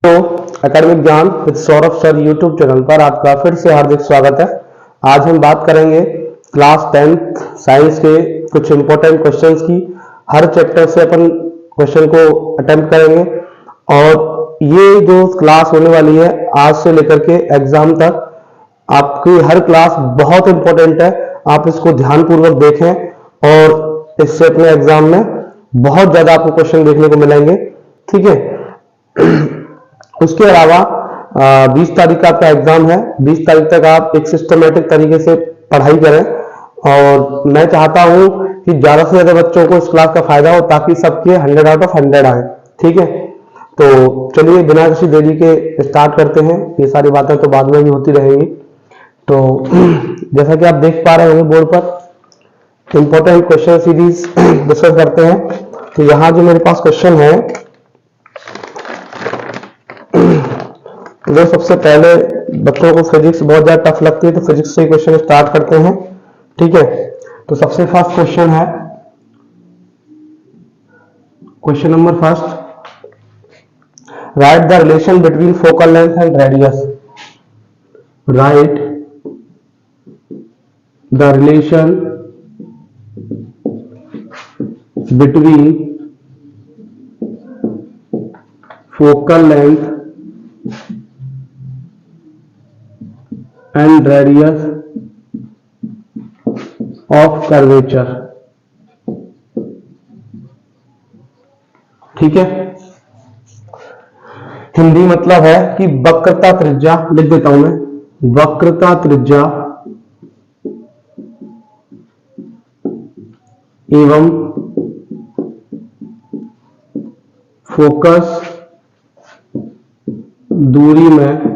तो एकेडमिक ज्ञान with Saurabh sir YouTube channel पर आपका फिर से हार्दिक स्वागत है। आज हम बात करेंगे क्लास 10th साइंस के कुछ इंपॉर्टेंट क्वेश्चंस की। हर चैप्टर से अपन क्वेश्चन को अटेम्प्ट करेंगे और ये जो क्लास होने वाली है आज से लेकर के एग्जाम तक, आपकी हर क्लास बहुत इंपॉर्टेंट है। आप इसको ध्यानपूर्वक देखें और इससे अपने एग्जाम में बहुत ज्यादा आपको क्वेश्चन देखने को मिलेंगे। ठीक है। उसके अलावा 20 तारीख का आपका एग्जाम है। 20 तारीख तक आप एक सिस्टमेटिक तरीके से पढ़ाई करें और मैं चाहता हूं कि ज्यादा से ज्यादा बच्चों को इस क्लास का फायदा हो ताकि सबके 100 आउट ऑफ 100 आए। ठीक है, तो चलिए बिना किसी देरी के स्टार्ट करते हैं। ये सारी बातें तो बाद में भी होती रहेंगी। तो जैसा कि आप देख पा रहे होंगे बोर्ड पर इंपॉर्टेंट क्वेश्चन सीरीज डिस्कस करते हैं। तो यहाँ जो मेरे पास क्वेश्चन है जो सबसे पहले बच्चों को फिजिक्स बहुत ज्यादा टफ लगती है तो फिजिक्स से क्वेश्चन स्टार्ट करते हैं। ठीक है, तो सबसे फर्स्ट क्वेश्चन है question number first, right the relation between focal length and radius. Right the relation between focal length and radius of curvature। ठीक है, हिंदी मतलब है कि वक्रता त्रिज्या। लिख देता हूं मैं, वक्रता त्रिज्या एवं फोकस दूरी में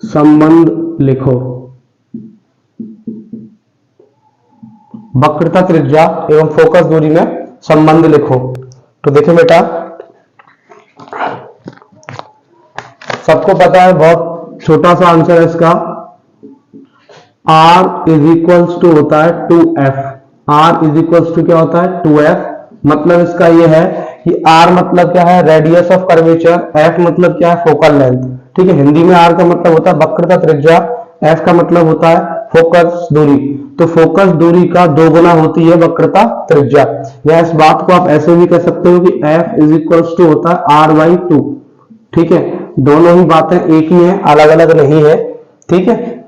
संबंध लिखो। वक्रता त्रिज्या एवं फोकस दूरी में संबंध लिखो। तो देखिए बेटा, सबको पता है, बहुत छोटा सा आंसर है इसका। R इज इक्वल्स टू होता है 2F। R is equals to क्या होता है 2F। मतलब इसका यह है कि R मतलब क्या है रेडियस ऑफ कर्वेचर, F मतलब क्या है फोकल लेंथ। ठीक है, हिंदी में R का मतलब होता है वक्रता त्रिज्या, F का मतलब होता है फोकस दूरी। तो फोकस दूरी का 2 गुना होती है वक्रता त्रिज्या। या इस बात को आप ऐसे भी कह सकते हो कि F इज इक्वल्स टू होता है R/2। ठीक है, दोनों ही बातें एक ही है, अलग अलग नहीं है। ठीक है।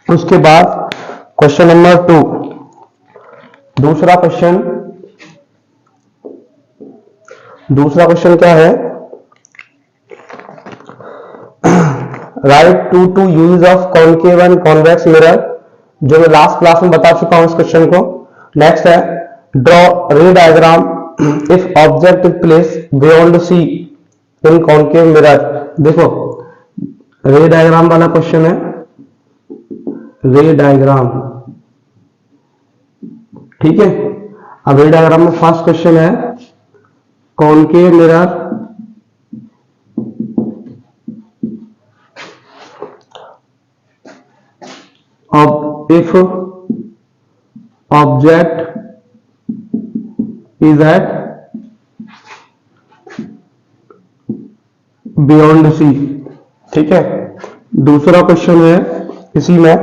उसके बाद क्वेश्चन नंबर 2, दूसरा क्वेश्चन क्या है, write two use of concave and convex mirror, जो मैं लास्ट क्लास में बता चुका हूं इस क्वेश्चन को। नेक्स्ट है draw ray diagram if object is place beyond C in concave mirror. देखो रे डायग्राम वाला क्वेश्चन है, रे डायग्राम। ठीक है, अब रे डायग्राम में फर्स्ट क्वेश्चन है concave mirror if object is at beyond C। ठीक है, दूसरा क्वेश्चन है इसी में,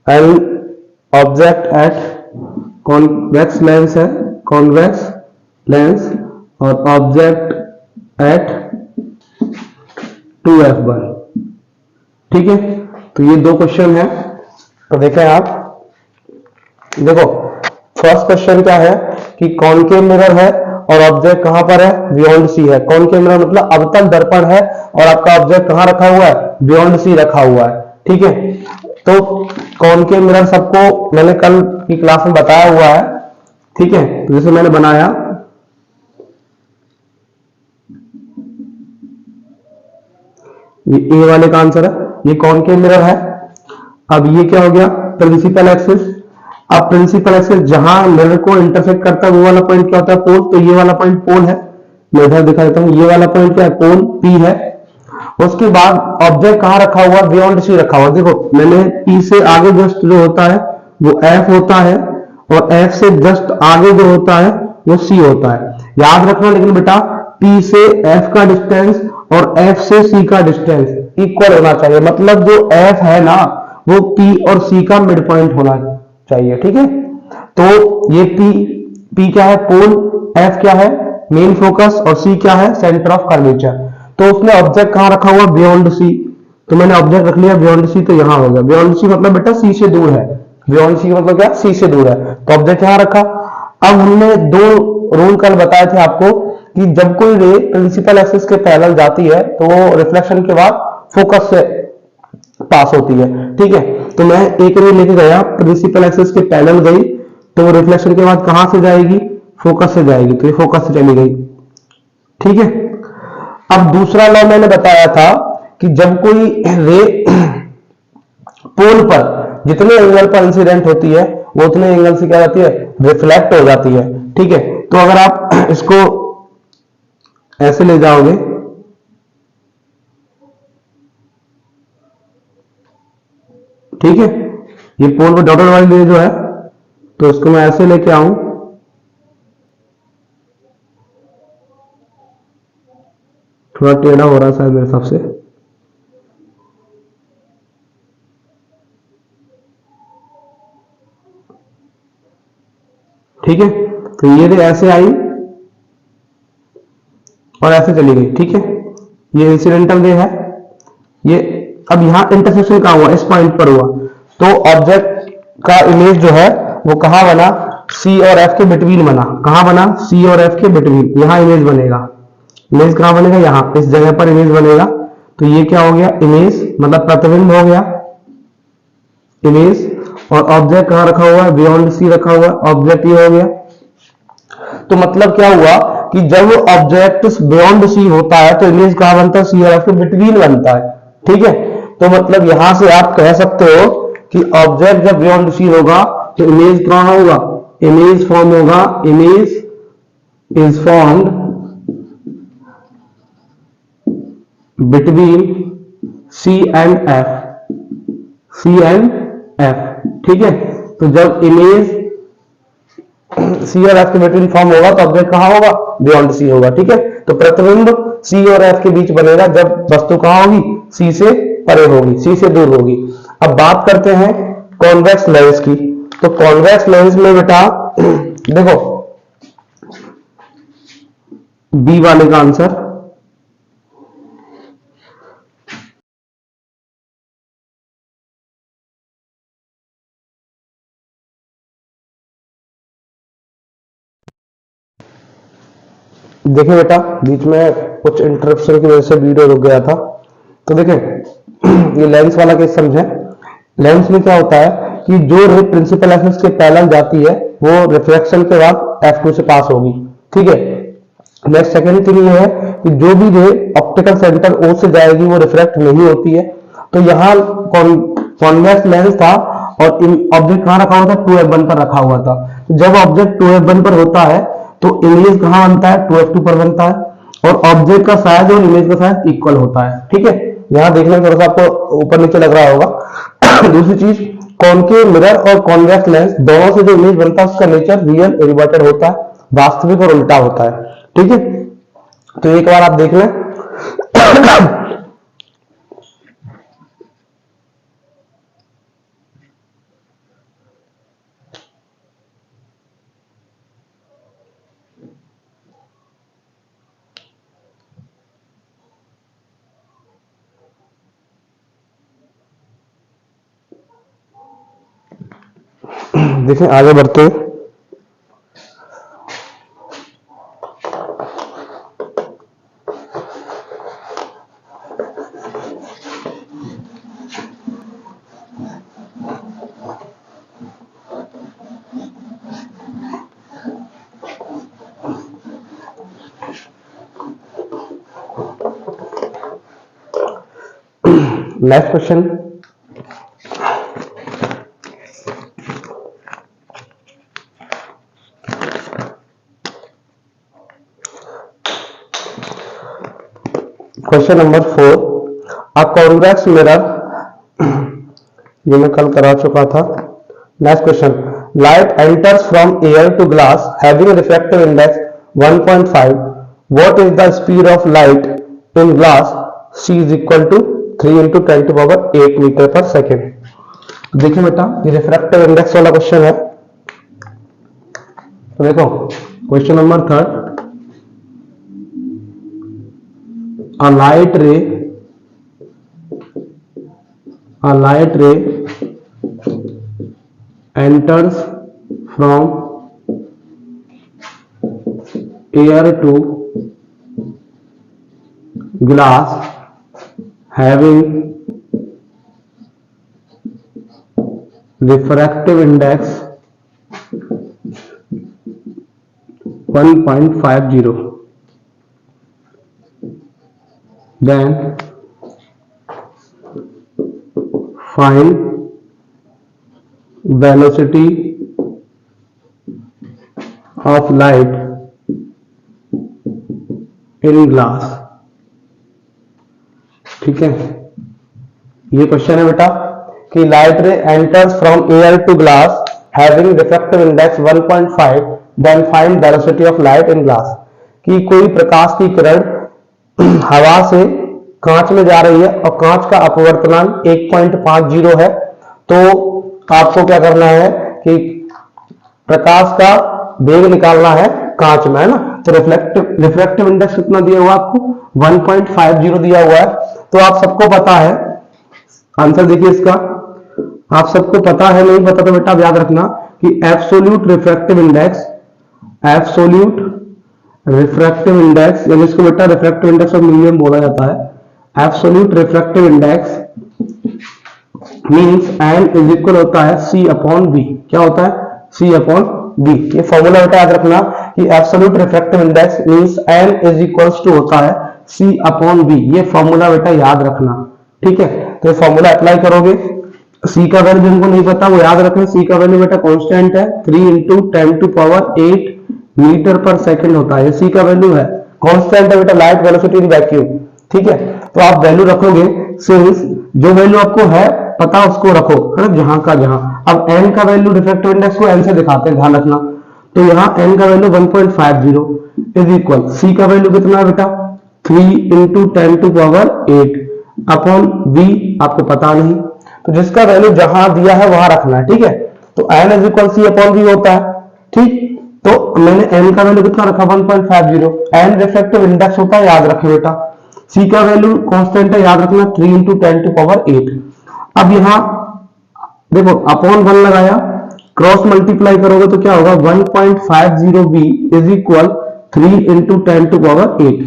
an object at convex lens है, कॉन्वेक्स लेंस, और ऑब्जेक्ट एट 2F1। ठीक है, तो ये 2 क्वेश्चन है। तो देखें आप, देखो फर्स्ट क्वेश्चन क्या है कि कॉनकेव मिरर है और ऑब्जेक्ट कहां पर है बियॉन्ड सी है। कॉनकेव मिरर मतलब अवतल दर्पण है और आपका ऑब्जेक्ट कहां रखा हुआ है बियॉन्ड सी रखा हुआ है। ठीक है, तो कॉनकेव मिरर सबको मैंने कल की क्लास में बताया हुआ है। ठीक है, तो जैसे मैंने बनाया, ये ए वाले का आंसर है, ये कॉनकेव मिरर है। अब ये क्या हो गया प्रिंसिपल एक्सिस। अब प्रिंसिपल एक्सिस जहां मिरर को इंटरसेक्ट करता है वो वाला पॉइंट क्या होता है पोल। तो ये वाला पॉइंट पोल है, मैं इधर दिखा देता हूं, ये वाला पॉइंट क्या है पोल P है। उसके बाद ऑब्जेक्ट कहां रखा हुआ बियॉन्ड सी रखा हुआ। देखो मैंने P से आगे जस्ट जो होता है वो F होता है और F से जस्ट आगे जो होता है वो C होता है। याद रखना लेकिन बेटा P से F का डिस्टेंस और F से C का डिस्टेंस इक्वल होना चाहिए, मतलब जो F है ना वो P और C का मिड पॉइंट होना चाहिए, ठीक है। तो ये P क्या है, पोल, F क्या है, मेन फोकस, और C क्या है, सेंटर ऑफ कर्वेचर। तो उसने ऑब्जेक्ट कहां रखा हुआ, बियॉन्ड C, तो मैंने ऑब्जेक्ट रख लिया बियॉन्ड C, तो यहां हो गया। बियॉन्ड C मतलब बेटा C से दूर है, बियॉन्ड C मतलब क्या, C से दूर है, तो ऑब्जेक्ट यहां रखा। अब हमने दो रूल कल बताए थे आपको कि जब कोई रे प्रिंसिपल एक्सिस के पैरेलल जाती है तो वो रिफ्लेक्शन के बाद फोकस से पास होती है, ठीक है। तो मैं एक रे लेके गया, प्रिंसिपल एक्सिस के पैरेलल गई, तो वो रिफ्लेक्शन के बाद कहां से जाएगी, फोकस से जाएगी, तो ये फोकस से चली गई, ठीक है। अब दूसरा लॉ मैंने बताया था कि जब कोई रे पोल पर जितने एंगल पर इंसिडेंट होती है वो उतने एंगल से क्या जाती है, रिफ्लेक्ट हो जाती है, ठीक है। तो अगर आप इसको ऐसे ले जाओगे, ठीक है, ये पोल पर डॉटेड वाली रे जो है, तो इसको मैं ऐसे लेके आऊं, थोड़ा टेढ़ा हो रहा है शायद मेरे हिसाब से, ठीक है। तो ये रे ऐसे आई और ऐसे चली गई, ठीक है, ये इंसिडेंटल रे है। ये अब यहां इंटरसेक्शन कहां हुआ, इस पॉइंट पर हुआ, तो ऑब्जेक्ट का इमेज जो है वो कहां बना, C और F के बिटवीन बना। कहां बना, C और F के बिटवीन, यहां इमेज बनेगा। इमेज कहां बनेगा, यहां इस जगह पर इमेज बनेगा। तो ये क्या हो गया, इमेज मतलब प्रतिबिंब हो गया, इमेज, और ऑब्जेक्ट कहां रखा हुआ है, बियॉन्ड C रखा हुआ है, ऑब्जेक्ट ये हो गया। तो मतलब क्या हुआ कि जब ऑब्जेक्ट बियॉन्ड C होता है तो इमेज कहां बनता है, C और F के बिटवीन बनता है, ठीक है। तो मतलब यहां से आप कह सकते हो कि ऑब्जेक्ट जब बियॉन्ड C होगा तो इमेज कहां होगा, इमेज फॉर्म होगा, image is formed between C and F, C and F, ठीक है। तो जब इमेज C और F के बिटवीन फॉर्म होगा तो ऑब्जेक्ट कहां होगा, बियॉन्ड C होगा, ठीक है। तो प्रतिबिंब C और F के बीच बनेगा जब वस्तु कहां होगी, C से परे होगी, C से दूर होगी। अब बात करते हैं कॉन्वेक्स लेंस की। तो कॉन्वेक्स लेंस में बेटा देखो बी वाले का आंसर, देखिए बेटा बीच में कुछ इंटरप्शन की वजह से वीडियो रुक गया था। तो देखें ये लेंस वाला केस समझे। लेंस में क्या होता है कि जो रे प्रिंसिपल एक्सिस के पैरेलल जाती है वो रिफ्लेक्शन के बाद F2 से पास होगी, ठीक है। नेक्स्ट सेकेंड थिंग ये है कि जो भी रे ऑप्टिकल सेंटर O से जाएगी वो रिफ्लेक्ट नहीं होती है। तो यहाँ कॉन्वेक्स लेंस था और ऑब्जेक्ट कहाँ रखा हुआ था, 2F1 पर रखा हुआ था। जब ऑब्जेक्ट 2F1 पर होता है तो इमेज कहाँ बनता है, 2F2 पर बनता है, और ऑब्जेक्ट का साइज और इमेज का साइज इक्वल होता है, ठीक है। यहाँ देखने में थोड़ा सा आपको ऊपर नीचे लग रहा होगा। दूसरी चीज, कॉनकेव मिरर और कॉन्वेक्स लेंस दोनों से जो इमेज बनता है उसका नेचर रियल रिवर्टेड होता है, वास्तविक और उल्टा होता है, ठीक है। तो एक बार आप देख लें। देखें आगे बढ़ते हैं। Next question, question number 4, a convex mirror, ये मैं कल करा चुका था। Next question, light enters from air to glass having a refractive index 1.5. What is the speed of light in glass? C is equal to 3 into 10 to power 8 metre पर second. देखिए बेटा ये रिफ्रैक्टिव इंडेक्स वाला question है। तो देखो question number 3, a light ray enters from air to glass having refractive index 1.50. Then find velocity of light in glass। ठीक है, ये क्वेश्चन है बेटा कि light ray enters from air to glass having refractive index 1.5, then find velocity of light in glass. कि कोई प्रकाश की किरण हवा से कांच में जा रही है और कांच का अपवर्तनांक 1.50 है, तो आपको क्या करना है कि प्रकाश का वेग निकालना है कांच में, है ना। तो रिफ्रैक्टिव इंडेक्स कितना दिया हुआ आपको? 1.50 दिया हुआ है। तो आप सबको पता है आंसर, देखिए इसका आप सबको पता है, नहीं पता तो बेटा याद रखना कि एब्सोल्यूट रिफ्रैक्टिव इंडेक्स या जिसको बेटा रिफ्रैक्टिव इंडेक्स ऑफ मीडियम बोला जाता है, absolute refractive index means n is equal होता है c अपॉन v। क्या होता है? c upon v। ये फॉर्मूला बेटा याद रखना कि absolute refractive index means n is equals to होता है c अपॉन v। ये फॉर्मूला बेटा याद रखना, ठीक है। तो ये फॉर्मूला अप्लाई करोगे, c का वैल्यू जिनको नहीं पता वो याद रखें, c का वैल्यू बेटा कांस्टेंट है 3 into 10 to power 8 मीटर पर सेकंड होता है। ये c का वैल्यू है, कांस्टेंट है बेटा लाइट वेलोसिटी इन वैक्यूम, ठीक है। तो आप वैल्यू रखोगे, सिंस जो वैल्यू आपको है पता उसको रखो, है ना, जहां का जहां। अब n का वैल्यू रिफ्रैक्टिव इंडेक्स को n से दिखाते हैं, ध्यान रखना। तो यहाँ n का वैल्यू 1.50 इज इक्वल, c का वैल्यू कितना है बेटा? 3 into 10 to power 8 upon v आपको पता नहीं, तो जिसका वैल्यू जहां दिया है वहां रखना है, ठीक है। तो n is equal c upon v होता है, ठीक। तो मैंने n का वैल्यू कितना रखा? 1.50। n रिफ्रैक्टिव इंडेक्स होता है, याद रखें बेटा। c का वैल्यू कांस्टेंट है, याद रखना 3 into 10 to power 8। अब यहां देखो अपॉन 1 लगाया, क्रॉस मल्टीप्लाई करोगे तो क्या होगा? 1.50v is equal 3 into 10 to power 8।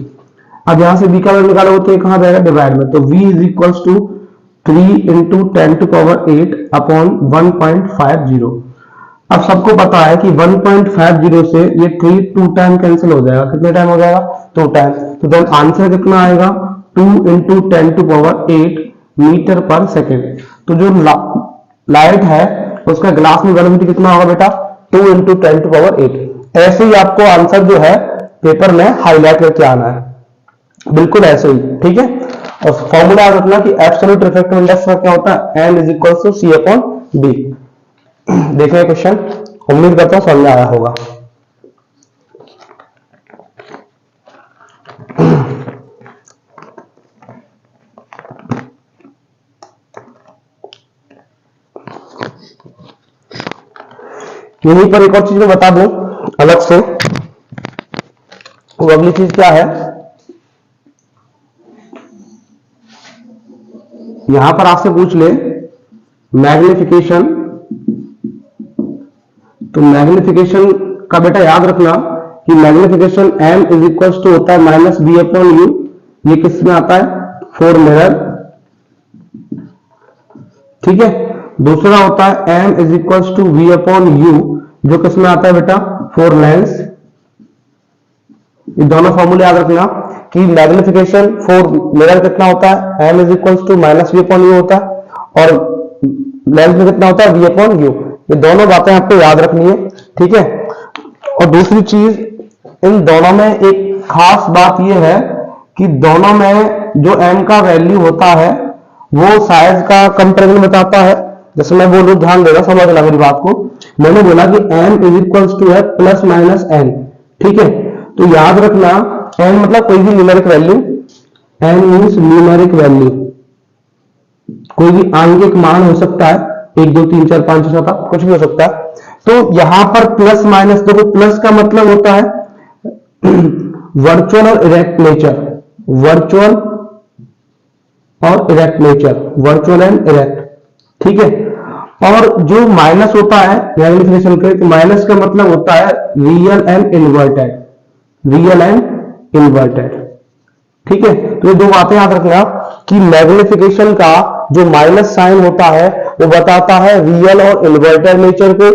अब यहां से v का वैल्यू निकालोगे तो ये कहां जाएगा? डिवाइड में। तो v is equals to 3 into 10 to power 8 upon 1.50। अब सबको पता है कि 1.50 से ये 3 2 टाइम कैंसिल हो जाएगा। कितने टाइम हो जाएगा? 2 टाइम। तो देन आंसर कितना आएगा? 2 into 10 to power 8 मीटर पर सेकेंड। तो जो लाइट है उसका ग्लास में वेलोसिटी कितना होगा बेटा? 2 into 10 to power 8। ऐसे ही आपको आंसर जो है पेपर में हाईलाइट करके आना है, बिल्कुल ऐसे ही, ठीक है। और फॉर्मूला याद रखना कि एब्सोल्यूट रिफ्रैक्टिव इंडेक्स का क्या होता है? n is equal to c upon b। देखिए क्वेश्चन, उम्मीद करता हूं समझ आया होगा। यहीं पर एक और चीज मैं बता दूं अलग से, वो अगली चीज क्या है, यहां पर आपसे पूछ ले मैग्निफिकेशन। तो मैग्निफिकेशन का बेटा याद रखना कि magnification m is equal to होता है माइनस बी अपॉन यू। ये किस में आता है? फॉर मिरर, ठीक है। दूसरा होता है m is equal to we upon u, जो किस में आता है बेटा? For lens. ये दोनों फॉर्मूले याद रखना कि मैग्निफिकेशन फॉर मिरर कितना होता है? m is equal to minus v upon you होता है, और लेंस में कितना होता है? V upon u. ये दोनों बातें आपको याद रखनी है, ठीक है। और दूसरी चीज, इन दोनों में एक खास बात यह है कि दोनों में जो m का वैल्यू होता है वो साइज का कंपैरिजन बताता है। जैसे मैं बोलूं, ध्यान देना, समझना मेरी बात को, मैंने बोला कि m इज इक्वल्स टू है प्लस माइनस n, ठीक है। तो याद रखना n मतलब कोई भी numeric value, n means numeric value, कोई भी आंगिक मान हो सकता है, 1 2 3 4 5 6 7 कुछ भी हो सकता है। तो यहां पर प्लस माइनस, देखो प्लस का मतलब होता है वर्चुअल और इरेक्ट नेचर, वर्चुअल और erect nature, virtual and erect, ठीक है। और जो माइनस होता है मैग्निफिकेशन के, तो माइनस का मतलब होता है real and inverted, real and inverted, ठीक है। तो ये दो बातें याद रखना कि मैग्निफिकेशन का जो माइनस साइन होता है वो बताता है रियल और इन्वर्टेड नेचर को,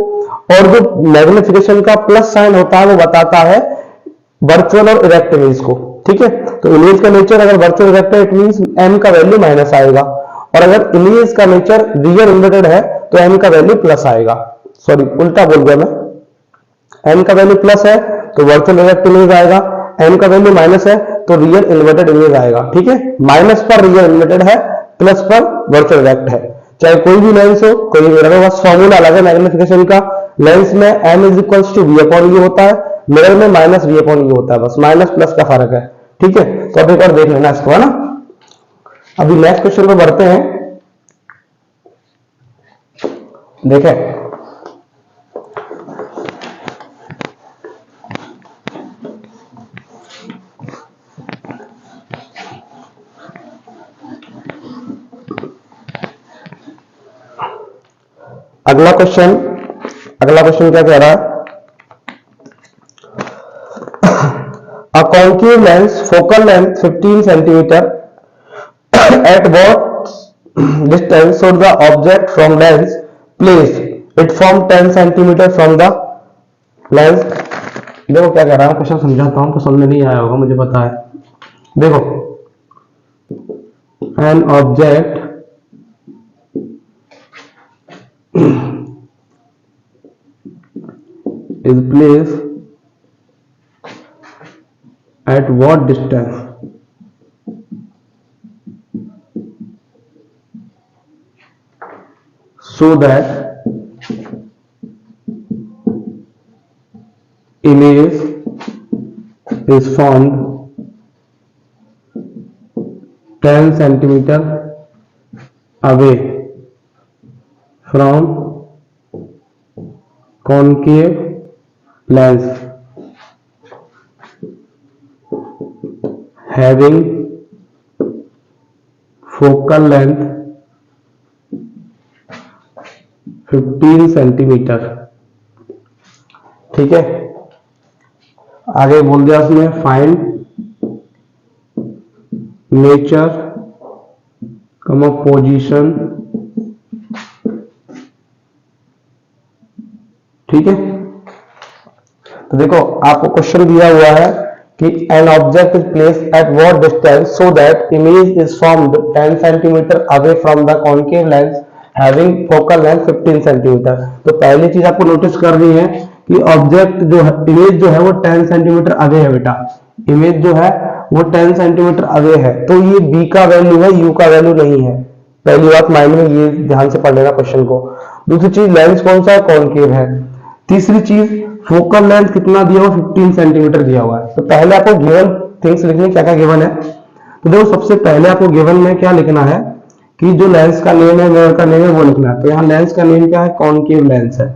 और जो मैग्निफिकेशन का प्लस साइन होता है वो बताता है वर्चुअल और इरेक्ट इमेज को, ठीक है। तो इमेज का नेचर अगर वर्चुअल इरेक्ट है, इट मींस m का वैल्यू माइनस आएगा, और अगर इमेज का नेचर रियल इन्वर्टेड है तो m का वैल्यू प्लस आएगा। सॉरी उल्टा बोल गया मैं, m का वैल्यू प्लस है तो वर्चुअल इरेक्ट इमेज आएगा, m का वैल्यू माइनस है तो रियल इन्वर्टेड इमेज आएगा, ठीक है। माइनस पर रियल इन्वर्टेड है, प्लस पर वर्चुअल इरेक्ट है, चाहे कोई भी लेंस हो, कोई भी मिरर हो, बस फॉर्मूला अलग है मैग्निफिकेशन का। लेंस में m is equals to v upon u होता है, मिरर में माइनस v अपॉन u होता है, बस माइनस प्लस का फर्क है, ठीक है। तो अब एक बार देख लेना इसको, है ना। अभी नेक्स्ट क्वेश्चन पे बढ़ते हैं, देखें अगला क्वेश्चन क्या कह रहा है, a concave lens focal length 15 centimeter at what distance should the object from lens place it from 10 centimeter from the lens। देखो क्या कह रहा है, क्वेश्चन समझाता हूं तो समझ में नहीं आया होगा मुझे पता है। देखो an object is placed at what distance so that image is formed 10 centimeter away from concave lens having focal length 15 centimetre, ठीक है। आगे बोल दिया उसने फाइंड नेचर कमा पोजीशन, ठीक है। तो देखो आपको क्वेश्चन दिया हुआ है कि an object is placed at what distance so that image is formed 10 cm away from the concave lens having focal length 15 cm। तो पहली चीज आपको नोटिस करनी है कि ऑब्जेक्ट जो है, इमेज जो है वो 10 सेंटीमीटर अवे है बेटा, इमेज जो है वो 10 सेंटीमीटर अवे है, तो ये b का वैल्यू है, u का वैल्यू नहीं है। पहली बात माइंड में ये ध्यान से पढ़ लेना क्वेश्चन को। दूसरी चीज लेंस कौन सा है, कॉनकेव है। तीसरी चीज फोकल लेंथ कितना दिया हुआ, 15 सेंटीमीटर दिया हुआ है। तो पहले आपको गिवन थिंग्स लिखनी, क्या क्या गिवन है। तो देखो सबसे पहले आपको गिवन में क्या लिखना है कि जो लेंस का नेम है, मिरर का नेम है, वो लिखना है। तो यहाँ लेंस का नेम क्या है, कॉनकेव लेंस है,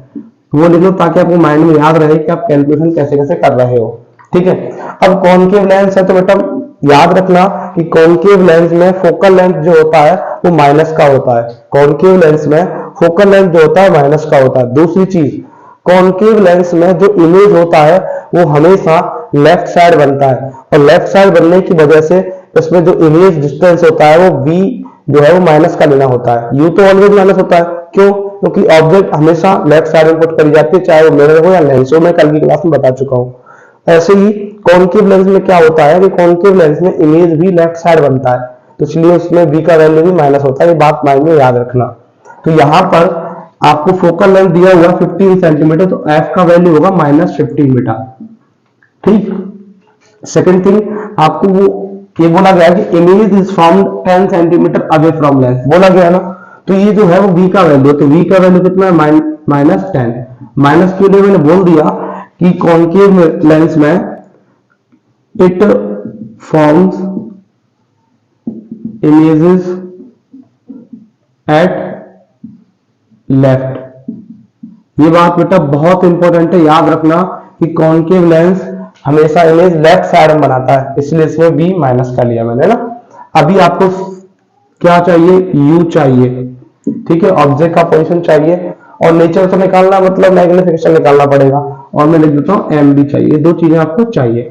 वो लिख लो ताकि आपको माइंड में याद रहे कि आप कैलकुलेशन कैसे कैसे कर रहे हो, ठीक है। अब कॉनकेव लेंस है तो बेटा याद रखना कि कॉनकेव लेंस में फोकल लेंथ जो होता है वो माइनस का होता है, कॉनकेव लेंस में फोकल लेंथ जो होता है माइनस का होता है। दूसरी चीज कॉनकेव लेंस में जो इमेज होता है वो हमेशा लेफ्ट साइड बनता है, और लेफ्ट साइड बनने की वजह से इसमें जो इमेज डिस्टेंस होता है वो v जो है वो माइनस का लेना होता है। u तो ऑलवेज माइनस होता है, क्यों, क्योंकि ऑब्जेक्ट हमेशा लेफ्ट साइड में पुट करी जाती है, चाहे वो मिरर हो या लेंस हो, मैं कल की क्लास में बता चुका हूँ। ऐसे ही कॉनकेव लेंस में क्या होता है कि कॉनकेव लेंस में इमेज भी लेफ्ट साइड बनता है, तो इसलिए उसमें v का वैल्यू भी माइनस होता है, ये बात माइंड में याद रखना। तो यहाँ पर आपको फोकल लेंथ दिया हुआ 15 सेंटीमीटर, तो f का वैल्यू होगा -15 बेटा, ठीक। सेकंड थिंग आपको वो ये बोला गया कि image is from 10 centimetre away from lens बोला गया ना, तो ये जो है वो v का वैल्यू, तो v का वैल्यू कितना है -10। माइनस क्यों लिए? मैंने बोल दिया कि कॉन्केव लेंस में it forms images at left. ये बात बेटा बहुत इंपॉर्टेंट है, याद रखना कि कॉन्केव लेंस हमेशा इमेज लेफ्ट साइड में बनाता है, इसलिए इसमें बी माइनस का लिया मैंने ना। अभी आपको क्या चाहिए? यू चाहिए, ठीक है, ऑब्जेक्ट का पोजीशन चाहिए और नेचर से निकालना मतलब मैग्निफिकेशन निकालना पड़ेगा, और मैं लिख देता हूं एम भी चाहिए। दो चीजें आपको चाहिए।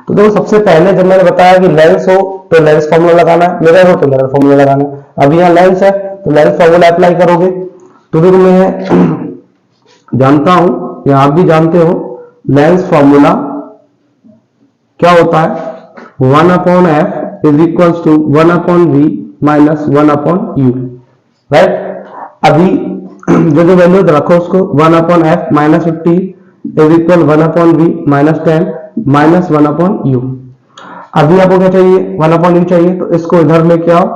तो देखो सबसे पहले जब मैंने बताया कि लेंस हो तो लेंस फॉर्मूला लगाना है, मिरर हो तो मिरर फॉर्मूला लगाना है। अब यहाँ लेंस है तो लेंस फॉर्मूला अप्लाई करोगे। तो देखो मैं जानता हूं या आप भी जानते हो, लेंस फॉर्मूला क्या होता है? 1/f is equal to 1/v minus 1/u, right. अभी जो जो वैल्यू रखो उसको 1/f minus 50 is equal 1/v minus 10 minus 1/u। अभी आपको क्या चाहिए? 1/u चाहिए, तो इसको इधर लेके आओ।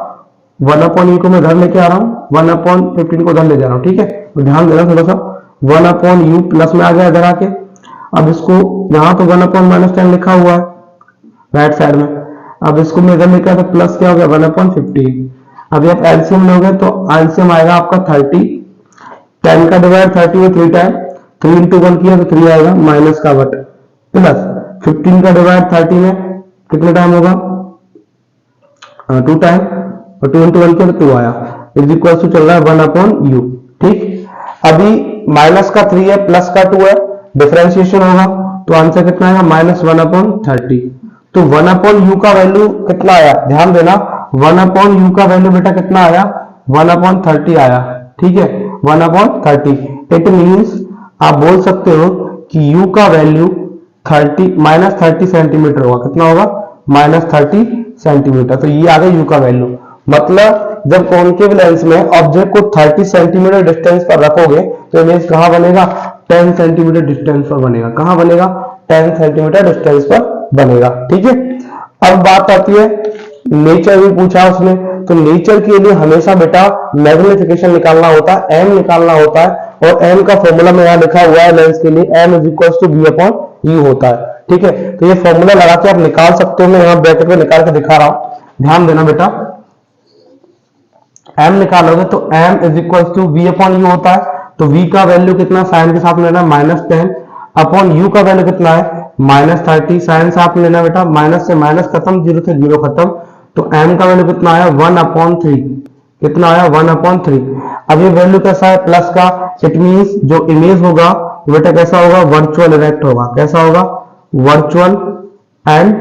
1/u को मैं इधर लेके आ रहा हूँ, 1/15 को इधर ले जा रहा हूँ, ठीक है। तो ध्यान देना थोड़ा सा, 1/u प्लस में आ गया इधर आके। अब इसको यहाँ तो 1/-10 लिखा हुआ है राइट साइड में, अब इसको मैं इधर लेके आता, प्लस क्या हो गया? 1/15। अभी आप एलसीएम लोगे तो एलसीएम आएगा आपका 30। 10 का डिवाइड 30 में 3 टाइम, 3 इंटू 1 किया तो 3 आएगा माइनस का बट, प्लस 15 का डिवाइड 30 में कितने टाइम होगा? 2 टाइम, और 2 इंटू 1 किया तो 2 आया, इज इक्वल टू चल रहा है 1/u, ठीक। अभी माइनस का 3 है, प्लस का 2 है, डिफरेंशिएशन होगा तो आंसर कितना आएगा? माइनस 1/30। तो 1/u का वैल्यू कितना आया? ध्यान देना, 1/u का वैल्यू बेटा कितना आया? 1/30 आया, ठीक है, 1/30। इट मीन्स आप बोल सकते हो कि u का वैल्यू 30 माइनस 30 सेंटीमीटर होगा। कितना होगा? Minus 30 centimetre. तो ये आ गया u का वैल्यू। मतलब जब कॉन्केव लेंस में ऑब्जेक्ट को 30 सेंटीमीटर डिस्टेंस पर रखोगे तो इमेज कहां बनेगा? 10 सेंटीमीटर डिस्टेंस पर बनेगा। कहां बनेगा? 10 सेंटीमीटर डिस्टेंस पर बनेगा, ठीक है। अब बात आती है, नेचर भी पूछा उसने, तो नेचर के लिए हमेशा बेटा मैग्निफिकेशन निकालना होता है, एम निकालना होता है, और एम का फॉर्मूला में यहां लिखा हुआ है लेंस के लिए, m is equal to b upon you होता है, ठीक है। तो ये फॉर्मूला लगा के आप निकाल सकते हो, मैं यहां ब्रैकेट में निकाल के दिखा रहा हूं, ध्यान देना बेटा। एम निकालोगे तो M is equal to we upon you होता है, तो v का वैल्यू कितना साइन के साथ लेना? -10 अपॉन u का वैल्यू कितना है? -30। साइन से आप लेना बेटा, माइनस से माइनस खत्म, जीरो से जीरो खत्म, तो m का वैल्यू कितना आया? 1/3। कितना आया? 1/3। अब ये वैल्यू कैसा है? प्लस का। इट मींस जो इमेज होगा बेटा कैसा होगा? वर्चुअल इरेक्ट होगा। कैसा होगा? वर्चुअल एंड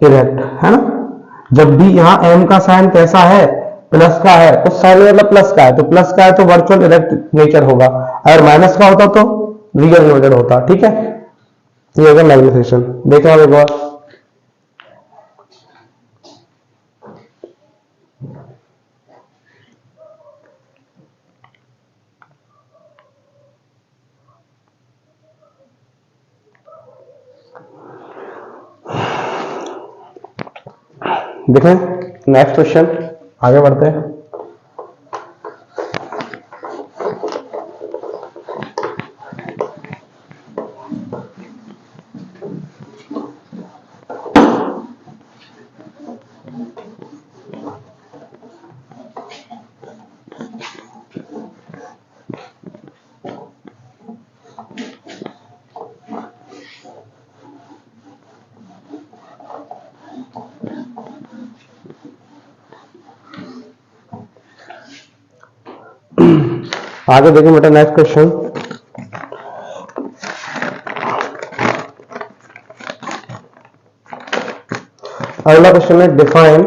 इरेक्ट, है ना। जब भी यहाँ m का साइन कैसा है? प्लस का है, तो साइन मतलब प्लस का है, तो प्लस का है तो वर्चुअल इरेक्ट नेचर होगा, अगर माइनस का होता तो रियल इन्वर्टेड होता, ठीक है। ये होगा मैग्निफिकेशन। देखना एक बार, देखें नेक्स्ट क्वेश्चन, आगे बढ़ते हैं। आगे देखिए बेटा नेक्स्ट क्वेश्चन, अगला क्वेश्चन है define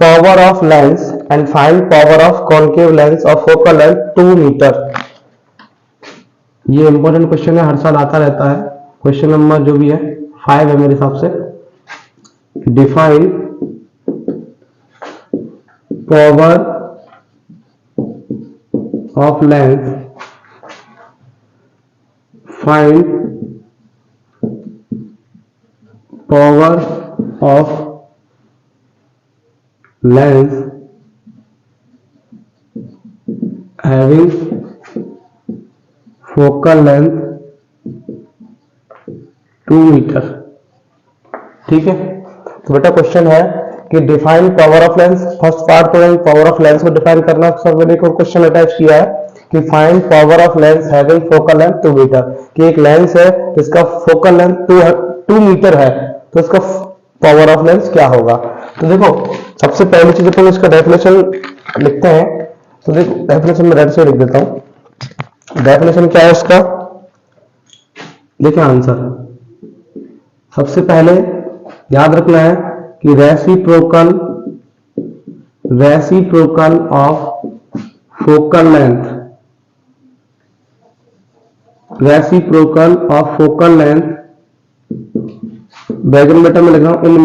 power of lens and find power of concave lens of focal length 2 metre. ये इंपॉर्टेंट क्वेश्चन है, हर साल आता रहता है। क्वेश्चन नंबर जो भी है 5 है मेरे हिसाब से। Define power of lens, find power of lens having focal length 2 metre. ठीक है, तो बेटा क्वेश्चन है कि define power of lens. First part तो पावर ऑफ लेंस को डिफाइन करना, सर मैंने एक क्वेश्चन अटैच किया है कि find power of lens having focal length 2 metre, कि एक लेंस है जिसका फोकल लेंथ 2 मीटर है, तो इसका पावर ऑफ लेंस क्या होगा। तो देखो सबसे पहली चीज तो इसका डेफिनेशन लिखते हैं। तो देखो डेफिनेशन में रेड से लिख देता हूं। डेफिनेशन क्या है इसका, देखिए आंसर सबसे पहले याद रखना है कि reciprocal of focal length, reciprocal of focal length बैगनमीटर में लिख रहा हूं इन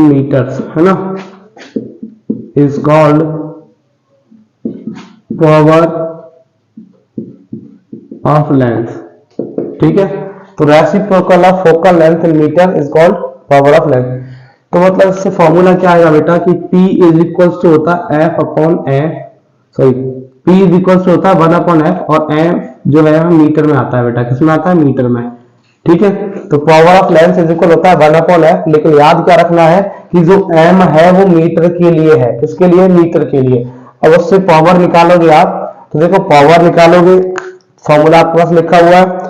मीटर्स है ना, is called power of length. ठीक है, तो reciprocal of focal length in meter is called power of length. तो मतलब इससे फॉर्मूला क्या आएगा बेटा कि P इज इक्वल टू होता है F upon F, sorry P is equal to होता है 1 अपॉन F, और F जो है मीटर में आता है बेटा, किसमें आता है, मीटर में। ठीक है, तो power of length is equal होता है 1 अपॉन F, लेकिन याद क्या रखना है कि जो M है वो मीटर के लिए है, किसके लिए, मीटर के लिए। अब उससे पावर निकालोगे आप, तो देखो पावर निकालोगे, फॉर्मूला आपके पास लिखा हुआ है।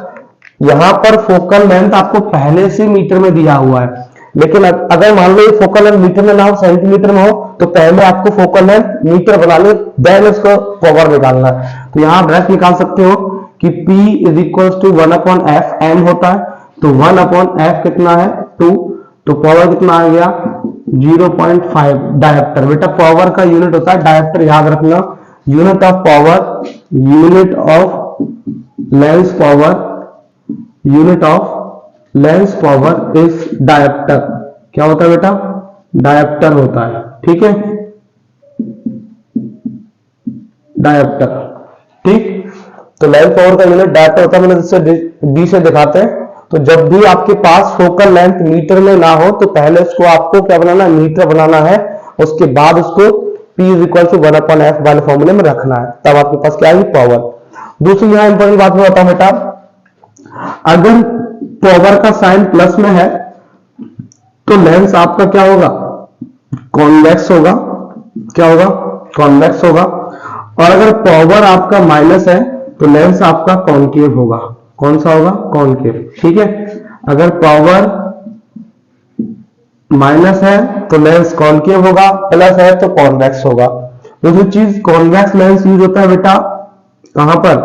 यहां पर फोकल लेंथ आपको पहले से मीटर में दिया हुआ है, लेकिन अगर मान लो ये फोकल लेंथ मीटर में ना हो, सेंटीमीटर में हो, तो पहले आपको फोकल लेंथ मीटर बना लो, देन इसको पावर निकालना है। तो यहां डायरेक्ट निकाल सकते हो कि P is equal to 1 upon F, M होता है, तो 1 अपॉन F कितना है 2, तो पावर कितना आ गया 0.5 डायप्टर। बेटा पावर का यूनिट होता है डायप्टर, याद रखना, unit of power, unit of lens power, unit of lens power is dioptre. क्या होता है बेटा, डायप्टर होता है। ठीक है, डायप्टर। ठीक, तो लेंस पावर का यूनिट डायप्टर होता है, मैंने जिससे डी से दिखाते हैं। तो जब भी आपके पास फोकल लेंथ मीटर में ना हो, तो पहले उसको आपको क्या बनाना है, मीटर बनाना है, उसके बाद उसको P is equal to 1 upon F वाले फॉर्मूले में रखना है, तब आपके पास क्या है, पावर। दूसरी यहां इंपॉर्टेंट बात मैं बताऊं बेटा, अगर पावर का साइन प्लस में है तो लेंस आपका क्या होगा, कॉन्वेक्स होगा। क्या होगा, कॉन्वेक्स होगा। और अगर पावर आपका माइनस है तो लेंस आपका कॉन्केव होगा। कौन सा होगा, कॉन्केव। ठीक है, अगर पावर माइनस है तो लेंस कॉन्केव होगा, प्लस है तो कॉन्वेक्स होगा। दूसरी चीज, कॉन्वेक्स लेंस यूज होता है बेटा कहां पर,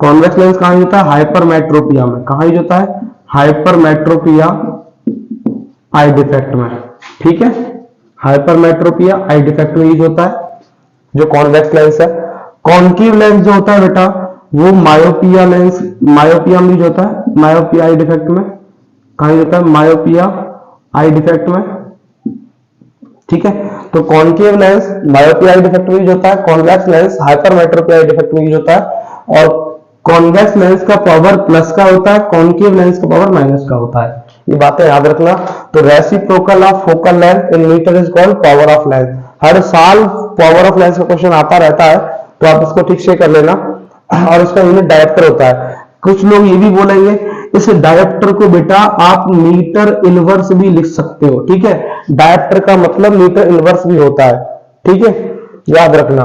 कॉन्वेक्स लेंस कहां यूज होता है, हाइपरमेट्रोपिया में। कहां यूज होता है, हाइपरमेट्रोपिया आई डिफेक्ट में। ठीक है, हाइपरमेट्रोपिया आई डिफेक्ट में यूज होता है जो कॉन्वेक्स लेंस है। कॉन्केव लेंस जो होता है बेटा वो मायोपिया लेंस, मायोपिया में यूज होता है, मायोपिया आई डिफेक्ट में। कहां यूज होता है, मायोपिया आई डिफेक्ट में। ठीक है, तो concave lens myopia eye defect में यूज होता है, convex lens hypermetropia eye defect में यूज होता है। और कॉन्वेक्स लेंस का पावर प्लस का होता है, कॉन्केव लेंस का पावर माइनस का होता है। ये बातें याद रखना। तो reciprocal of focal length in meter is called power of length. हर साल पावर ऑफ लेंथ का क्वेश्चन आता रहता है, तो आप इसको ठीक से कर लेना। और इसका यूनिट डायप्टर होता है। कुछ लोग ये भी बोलेंगे इस डायप्टर को बेटा आप मीटर इनवर्स भी लिख सकते हो। ठीक है, डायप्टर का मतलब मीटर इनवर्स भी होता है। ठीक है, याद रखना।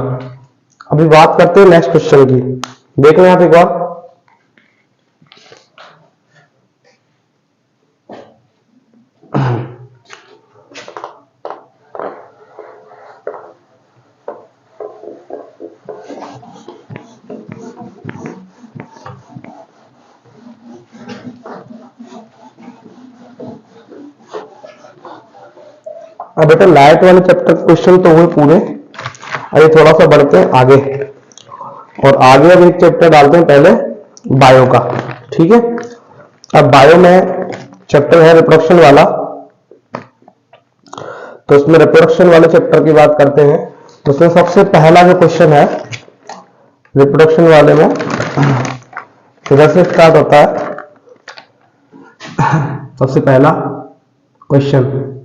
अभी बात करते हैं नेक्स्ट क्वेश्चन की, देख लें आप एक बार। अब बेटा लाइट वाले चैप्टर क्वेश्चन तो हुए पूरे, अभी थोड़ा सा बढ़ते हैं आगे, और आगे अब एक चैप्टर डालते हैं पहले बायो का। ठीक है, अब बायो में चैप्टर है रिप्रोडक्शन वाला, तो उसमें रिप्रोडक्शन वाले चैप्टर की बात करते हैं। तो उसमें सबसे पहला जो क्वेश्चन है रिप्रोडक्शन वाले में, इधर से स्टार्ट होता है। सबसे पहला क्वेश्चन,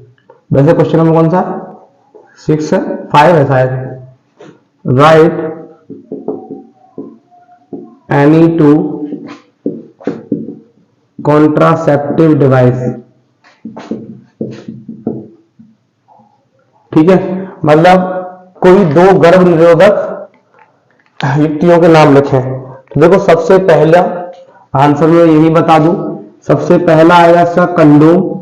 वैसे क्वेश्चन नंबर कौन सा 6 है, 5 है शायद। Right any two contraceptive device. ठीक है, मतलब कोई दो गर्भ निरोधक युक्तियों के नाम लिखें। तो देखो सबसे पहला आंसर में यही बता दूं, सबसे पहला आएगा इसका कंडोम।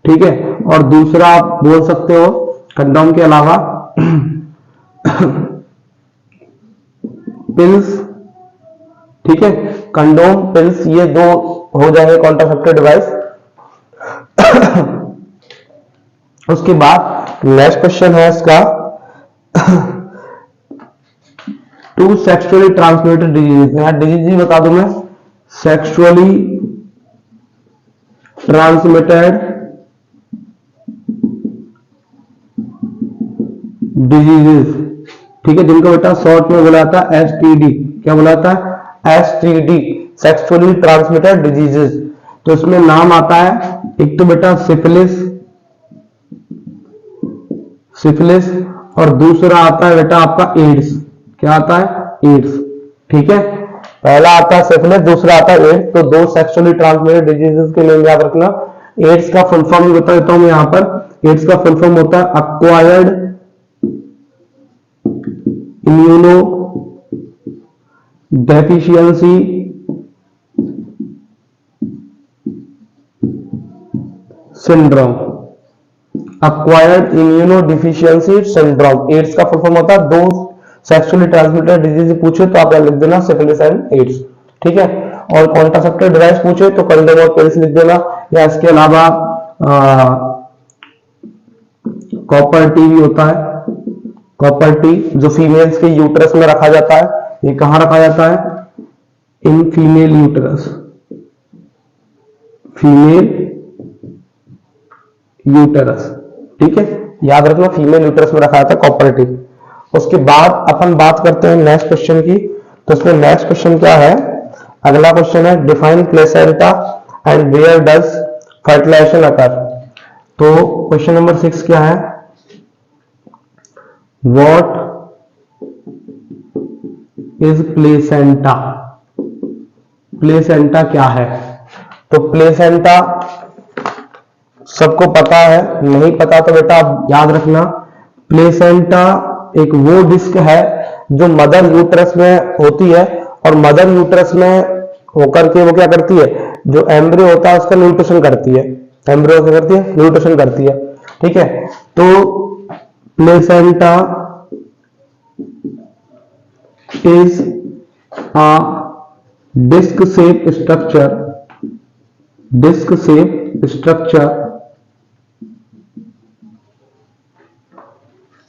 ठीक है, और दूसरा आप बोल सकते हो कंडोम के अलावा पिल्स। ठीक है, कंडोम पिल्स ये दो हो जाएंगे कॉन्ट्रासेप्टिव डिवाइस। उसके बाद नेक्स्ट क्वेश्चन है इसका टू सेक्सुअली ट्रांसमिटेड डिजीज। यहां डिजीज बता दूं मैं, सेक्सुअली ट्रांसमिटेड डिजीजेस। ठीक है, जिनको बेटा शॉर्ट में बोला था एसटीडी। क्या बोला था? STD, sexually transmitted diseases. तो इसमें नाम आता है एक तो बेटा सिफिलिस, सिफिलिस, और दूसरा आता है बेटा आपका एड्स। क्या आता है? एड्स। ठीक है, पहला आता है सिफिलिस, दूसरा आता है एड्स। तो दो सेक्सुअली ट्रांसमिटेड डिजीजेस के नाम याद रखना। एड्स का फुल फॉर्म बता देता हूं यहां पर। एड्स का फुल फॉर्म होता है acquired immuno deficiency syndrome. Acquired immuno deficiency syndrome, AIDS का फुल फॉर्म होता है। दो सेक्सुअली ट्रांसमिटेड डिजीज पूछे तो आप लिख देना सिफिलिस एंड एड्स। ठीक है, और कॉन्ट्रासेप्टिव डिवाइस पूछे तो कंडोम और पिल्स लिख देना, या इसके अलावा कॉपर टी भी होता है। कॉपर टी जो फीमेल्स के यूट्रस में रखा जाता है। ये कहां रखा जाता है? In female uterus, female uterus. ठीक है, याद रखना फीमेल यूटेरस में रखा जाता है कॉपर टी। उसके बाद अपन बात करते हैं नेक्स्ट क्वेश्चन की। तो इसमें नेक्स्ट क्वेश्चन क्या है? अगला क्वेश्चन है define placenta and where does fertilization occur. तो क्वेश्चन नंबर 6 क्या है? What is placenta. प्लेसेंटा क्या है? तो प्लेसेंटा सबको पता है, नहीं पता तो बेटा आप याद रखना। प्लेसेंटा एक वो डिस्क है जो मदर यूट्रस में होती है, और मदर यूट्रस में होकर के वो क्या करती है? जो एम्ब्रियो होता है उसका न्यूट्रिशन करती है। एम्ब्रियो क्या करती है? न्यूट्रिशन करती है। ठीक है, तो placenta is a disc shaped structure, disc shaped structure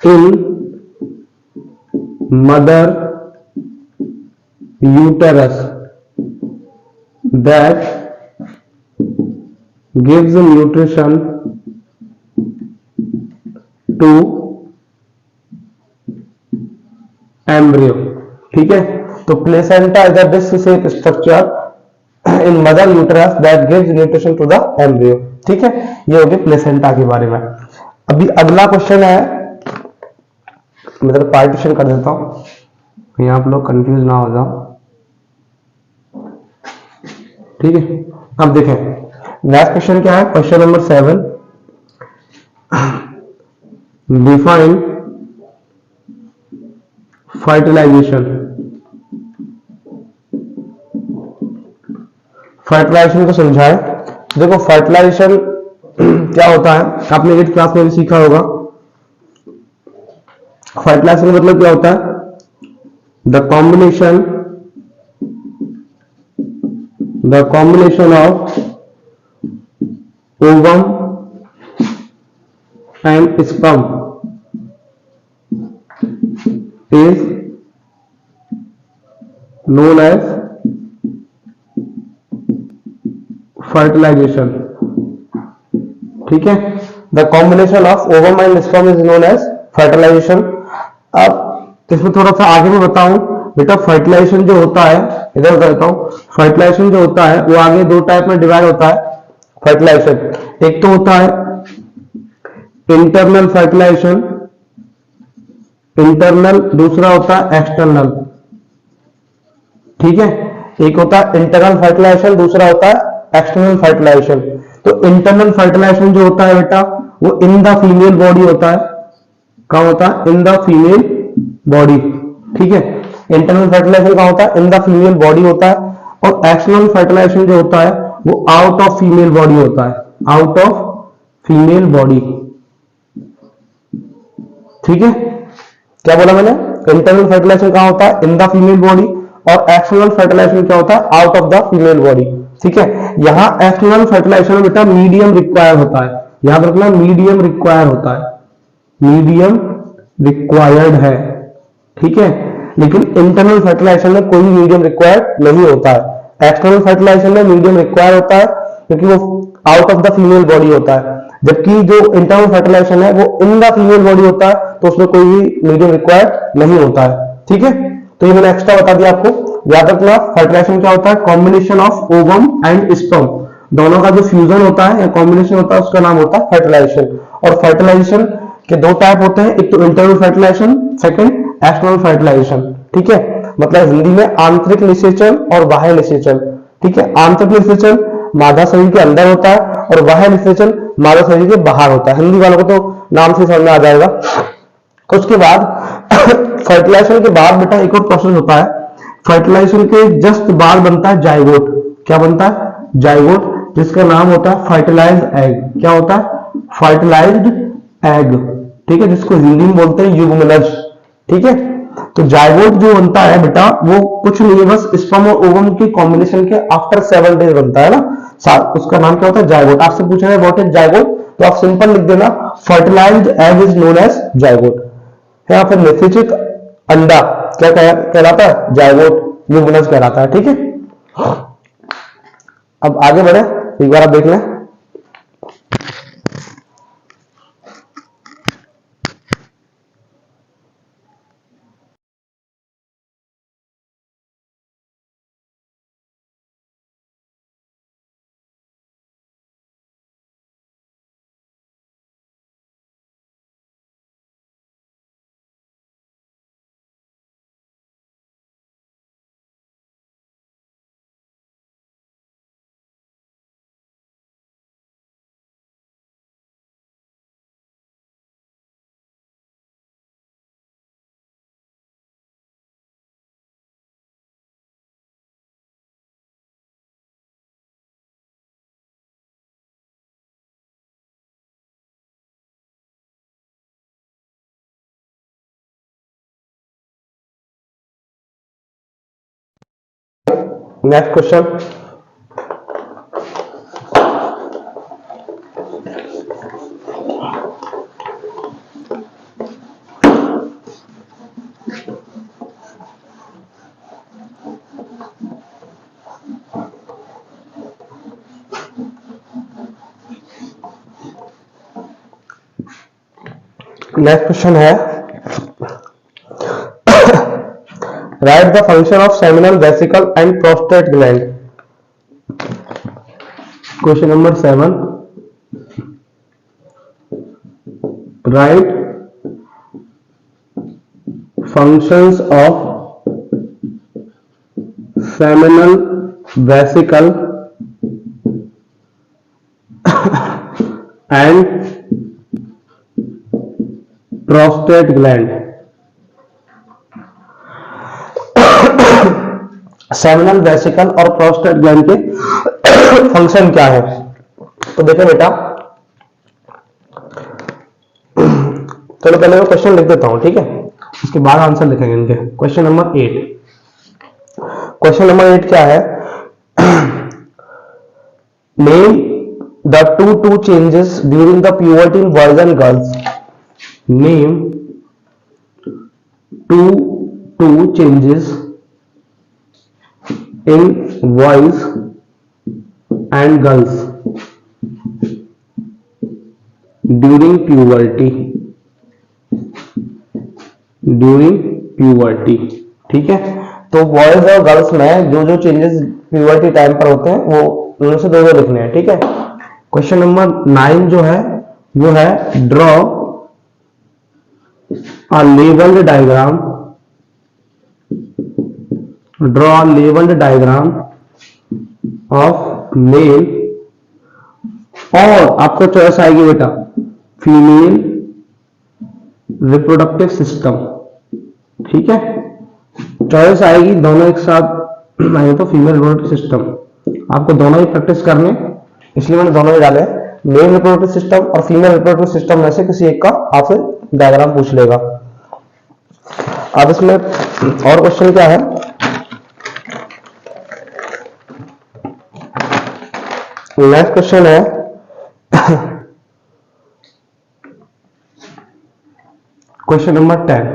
in mother uterus that gives nutrition to embryo। ठीक है, तो placenta is a disc shaped structure in mother uterus that gives nutrition to the embryo. ठीक है, ये हो गया placenta के बारे में। अभी अगला क्वेश्चन है, मैं तो पार्टीशन कर देता हूं कहीं आप लोग कंफ्यूज ना हो जाओ। ठीक है, अब देखें नेक्स्ट क्वेश्चन क्या है? Question number 7, define fertilisation. Fertilisation को समझाएं। देखो फर्टिलाइजेशन क्या होता है, आपने 8th क्लास में भी सीखा होगा। फर्टिलाइजेशन का मतलब क्या होता है? The combination of ovum and sperm is known as fertilization। ठीक है, the combination of ovum and sperm is known as fertilization। अब इसमें थोड़ा सा आगे में बताऊं बेटा, फर्टिलाइजेशन जो होता है, इधर बताता हूं, फर्टिलाइजेशन जो होता है वो आगे दो टाइप में डिवाइड होता है। फर्टिलाइजेशन एक तो होता है इंटरनल फर्टिलाइजेशन, इंटरनल, दूसरा होता है एक्सटर्नल। ठीक है। एक होता है इंटरनल फर्टिलाइजेशन, दूसरा होता है एक्सटर्नल फर्टिलाइजेशन। तो इंटरनल फर्टिलाइजेशन जो होता है बेटा वो इन द फीमेल बॉडी होता है। कहां होता है? In the female body. ठीक है, इंटरनल फर्टिलाइजेशन कहां होता है? इन द फीमेल बॉडी होता है। और एक्सटर्नल फर्टिलाइजेशन जो होता है वो आउट ऑफ फीमेल बॉडी होता है, आउट ऑफ फीमेल बॉडी। ठीक है, क्या बोला मैंने? इंटरनल फर्टिलाइजेशन कहां होता है? In the female body. और एक्सटर्नल फर्टिलाइजेशन क्या होता है? Out of the female body. ठीक है, यहां एक्सटर्नल फर्टिलाइजेशन में बेटा मीडियम रिक्वायर होता है। यहां पर रखना मीडियम रिक्वायर होता है, मीडियम रिक्वायर्ड है। ठीक है, लेकिन इंटरनल फर्टिलाइजेशन में कोई मीडियम रिक्वायर्ड नहीं होता है। एक्सटर्नल फर्टिलाइजेशन में मीडियम रिक्वायर होता है क्योंकि वो out of the female body होता है, जबकि जो इंटरनल फर्टिलाइजेशन है वो इन द फीमेल बॉडी होता है, तो उसमें कोई भी मीडियम रिक्वायर्ड नहीं होता है। ठीक है, तो ये मैंने एक्स्ट्रा बता दिया आपको। याद रखना फर्टिलाइजेशन क्या होता है? Combination of ovum and sperm, दोनों का जो फ्यूजन होता है या कॉम्बिनेशन होता है उसका नाम होता है फर्टिलाइजेशन। और फर्टिलाइजेशन के दो टाइप होते हैं, एक तो internal fertilisation, second external fertilisation. ठीक है, मतलब हिंदी में आंतरिक निषेचन और बाह्य निषेचन। ठीक है, आंतरिक निषेचन मादा शरीर के अंदर होता है और बाह्य निषेचन मादा शरीर के बाहर होता है। हिंदी वालों को तो नाम से समझ में आ जाएगा। उसके बाद फर्टिलाइजेशन के बाद बेटा एक और प्रोसेस होता है। फर्टिलाइजेशन के जस्ट बाद बनता है जाइगोट। क्या बनता है? जाइगोट, जिसका नाम होता है फर्टिलाइज्ड एग। क्या होता है? Fertilised egg. ठीक है, जिसको हिंदी में बोलते हैं युग्मनज। ठीक है, तो जाइगोट जो बनता है बेटा वो कुछ नहीं है, बस स्पर्म और ओवम के कॉम्बिनेशन के आफ्टर 7 डेज बनता है ना, उसका नाम क्या होता है? जाइगोट। आपसे पूछा है व्हाट इज जाइगोट, तो आप सिंपल लिख देना fertilised egg is known as zygote. या फिर निषेचित अंडा क्या कहलाता है? जाइगोट, युग्मनज कहलाता है। ठीक है, अब आगे बढ़े, एक बार आप देख लें। नेक्स्ट क्वेश्चन, नेक्स्ट क्वेश्चन है right the function of seminal vesicle and prostate gland. Question number 7, right functions of seminal vesicle and prostate gland. Seminal vesicle और प्रोस्टेट ग्लैंड के फंक्शन क्या है? तो देखो बेटा, चलो पहले मैं क्वेश्चन लिख देता हूं, ठीक है, उसके बाद आंसर लिखेंगे इनके। क्वेश्चन नंबर 8, क्वेश्चन नंबर 8 क्या है? Name the two changes during the puberty in boys and girls. Name two changes in boys and girls during puberty, ठीक है। तो बॉयज और गर्ल्स में जो जो चेंजेस प्यूबर्टी टाइम पर होते हैं वो उनमें से दो लिखने हैं, ठीक है। क्वेश्चन नंबर 9 जो है वो है draw a labelled diagram draw labelled diagram of male, और आपको चॉइस आएगी बेटा फीमेल रिप्रोडक्टिव सिस्टम। ठीक है, चॉइस आएगी दोनों एक साथ आए तो फीमेल रिप्रोडक्टिव सिस्टम। आपको दोनों ही प्रैक्टिस करने, इसलिए मैंने दोनों ही डाले, मेल रिप्रोडक्टिव सिस्टम और फीमेल रिप्रोडक्टिव सिस्टम में से किसी एक का आपसे डायग्राम पूछ लेगा। अब इसमें और क्वेश्चन क्या है, नेक्स्ट क्वेश्चन है question number 10,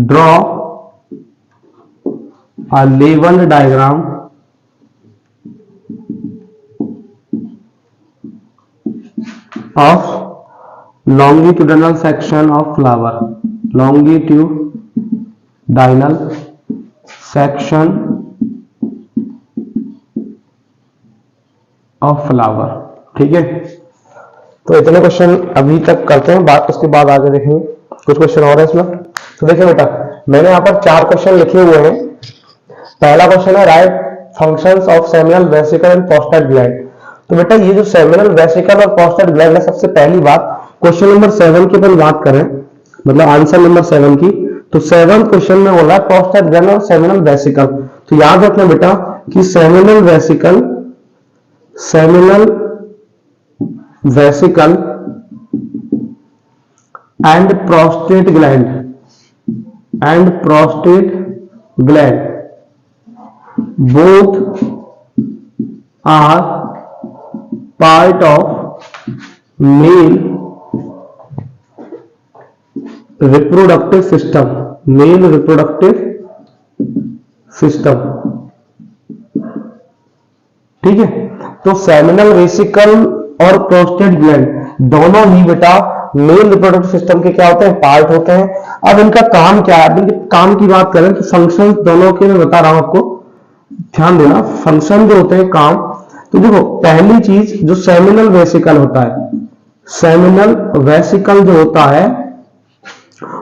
draw a labeled diagram of longitudinal section of flower, longitudinal section of flower। ठीक है, तो इतने क्वेश्चन अभी तक करते हैं, बात उसके बाद आगे देखेंगे कुछ क्वेश्चन और है इसमें। तो देखिए बेटा, मैंने यहाँ पर 4 क्वेश्चन लिखे हुए हैं। पहला क्वेश्चन है right functions of seminal vesicle and prostate gland. तो बेटा ये जो सेमिनल वेसिकल और प्रोस्टेट ग्लैंड है, सबसे पहली बात क्वेश्चन नंबर 7 की अपन बात करें, मतलब आंसर नंबर 7 की, तो 7 क्वेश्चन में बोला प्रोस्टेट ग्लैंड और सेमिनल वेसिकल। तो याद रखना बेटा कि seminal vesicle and prostate gland both are part of male reproductive system, ठीक है। तो सेमिनल वेसिकल और प्रोस्टेट ग्लैंड दोनों ही बेटा मेल रिप्रोडक्टिव सिस्टम के क्या होते हैं, पार्ट होते हैं। अब इनका काम क्या है, इनके काम की बात करें तो फंक्शन दोनों के मैं बता रहा हूं आपको, ध्यान देना। फंक्शन जो होते हैं, काम, तो देखो पहली चीज जो सेमिनल वेसिकल होता है, सेमिनल वेसिकल जो होता है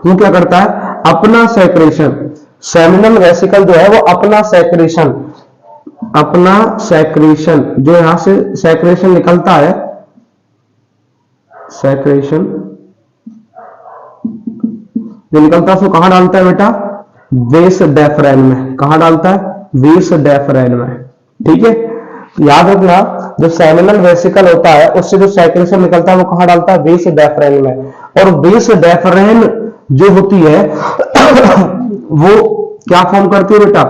वो क्या करता है, अपना सेक्रेशन। सेमिनल वेसिकल जो है वो अपना सेक्रेशन जो यहां से सेक्रेशन निकलता है, सेक्रेशन जो निकलता है उसको कहां डालता है बेटा, वेस डेफरेन में। कहां डालता है, वेस डेफरेन में। ठीक है, याद रखना जो सेमिनल वेसिकल होता है उससे जो सेक्रेशन निकलता है वो कहां डालता है, वेस डेफरेन में। और वेस डेफरेन जो होती है वो क्या फॉर्म करती है बेटा,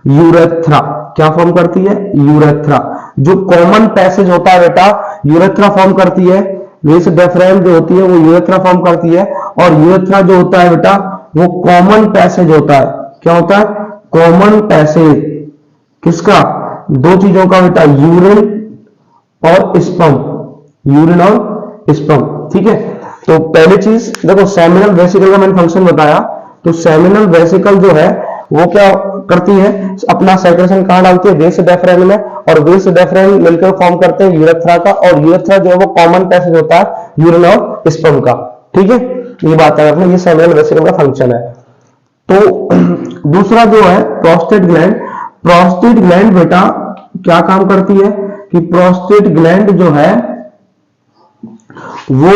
यूरेथ्रा। क्या फॉर्म करती है, यूरेथ्रा। जो कॉमन पैसेज होता है बेटा यूरेथ्रा फॉर्म करती है, वेस डेफरेन जो होती है वो यूरेथ्रा फॉर्म करती है। और यूरेथ्रा जो होता है बेटा वो कॉमन पैसेज होता है। क्या होता है, कॉमन पैसेज। किसका, दो चीजों का बेटा, यूरिन और स्पर्म, यूरिन और स्पर्म। ठीक है, तो पहली चीज देखो सेमिनल वेसिकल का मैंने फंक्शन बताया। तो सेमिनल वेसिकल जो है वो क्या करती है, अपना सेक्रेशन कहां डालती है, वेस डेफरेन में। और वेस डेफरेन मिलकर फॉर्म करते हैं यूरेथ्रा का। और यूरेथ्रा जो है वो कॉमन पैसेज होता है यूरिन और स्पर्म का। ठीक है, ये बात है अपने, ये सेमिनल वेसिकल का फंक्शन है। तो दूसरा जो है प्रोस्टेट ग्लैंड। प्रोस्टेट ग्लैंड बेटा क्या काम करती है कि प्रोस्टेट ग्लैंड जो है वो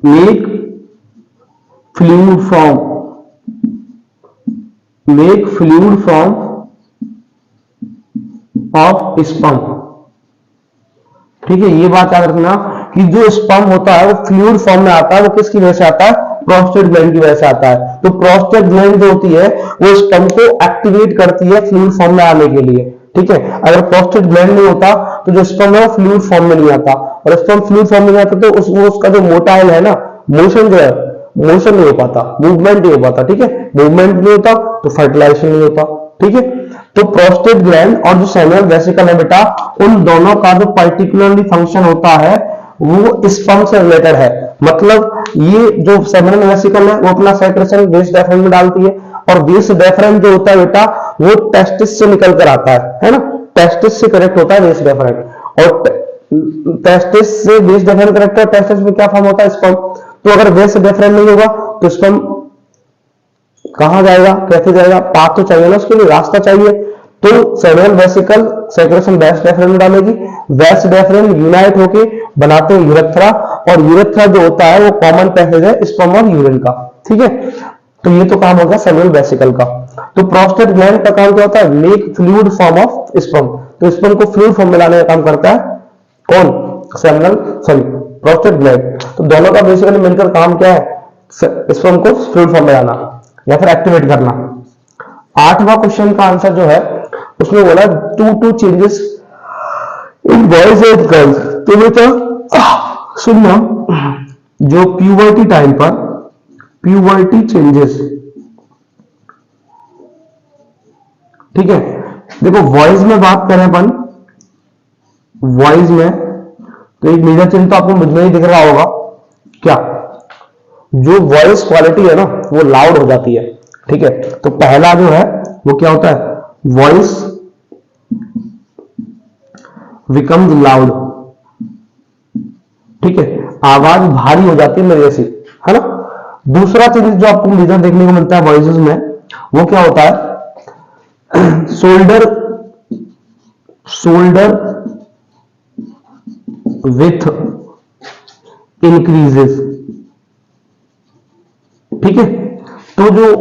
make fluid form of sperm. ठीक है, ये बात याद रखना कि जो स्पर्म होता है वो फ्लूइड फॉर्म में आता है, वो किसकी वजह से आता है, प्रोस्टेट ग्लैंड की वजह से आता है। तो प्रोस्टेट ग्लैंड जो होती है वो स्पर्म को एक्टिवेट करती है फ्लूइड फॉर्म में आने के लिए। ठीक है, अगर प्रोस्टेट ग्लैंड नहीं होता तो जो स्पर्म है वो फ्लूइड फॉर्म में नहीं आता। और स्पर्म फ्लूइड फॉर्म में नहीं आता तो उसका जो मोटाइल है ना, मोशन जो है, मोशन नहीं हो पाता, मूवमेंट नहीं हो पाता। ठीक है, मूवमेंट नहीं होता तो फर्टिलाइजेशन नहीं होता। ठीक है, तो प्रोस्टेट ग्लैंड और जो सेमिनल वेसिकल है बेटा, उन दोनों का जो पर्टिकुलरली फंक्शन होता है वो स्पर्म से रिलेटेड है। मतलब ये जो सेमिनल वेसिकल है वो अपना सेक्रेशन वेस डेफरेन में डालती है। और वेस डेफरेन जो होता है बेटा वो टेस्टिस से निकल कर आता है ना, टेस्टिस से करेक्ट होता है वेस डेफरेन। और टेस्टिस से वेस डेफरेन करेक्ट है, टेस्टिस में क्या फॉर्म होता है, स्पर्म। तो अगर वेस डेफरेन नहीं होगा तो स्पर्म कहाँ जाएगा, कैसे जाएगा, पाथ तो चाहिए ना उसके लिए, रास्ता चाहिए। तो सेवरल वेसिकल सेक्रेशन वेस्ट डेफरेंट में डालेगी, वेस्ट डेफरेंट यूनाइट होके बनाते हैं यूरेथ्रा, और यूरेथ्रा जो होता है वो कॉमन पैसेज है स्पर्म और यूरिन का, ठीक है। तो ये तो काम होगा सेवरल वेसिकल का। तो प्रोस्टेट ग्लैंड का काम क्या होता है, make fluid form of sperm, तो स्पर्म को फ्लूइड फॉर्म में लाने का काम करता है कौन, सेमिनल सॉरी प्रोस्टेट ग्लैंड। तो दोनों का बेसिकली मिलकर काम क्या है, स्पर्म को फ्लूइड फॉर्म में लाना या फिर एक्टिवेट करना। आठवां क्वेश्चन का आंसर जो है उसमें बोला two changes in boys and girls. तो बेटा सुनना, जो प्यूबर्टी टाइम पर प्यूबर्टी चेंजेस, ठीक है। देखो वॉइस में बात करें अपन, वॉइस में तो एक मेजर चेंज तो आपको मुझ में ही दिख रहा होगा, क्या, जो वॉइस क्वालिटी है ना वो लाउड हो जाती है, ठीक है। तो पहला जो है वो क्या होता है, वॉइस बिकम्स लाउड, ठीक है, आवाज भारी हो जाती है मेरे जैसी, है ना। दूसरा चीज जो आपको मेजर देखने को मिलता है वॉइसेस में, वो क्या होता है, शोल्डर शोल्डर विथ इंक्रीजेस, ठीक है। तो जो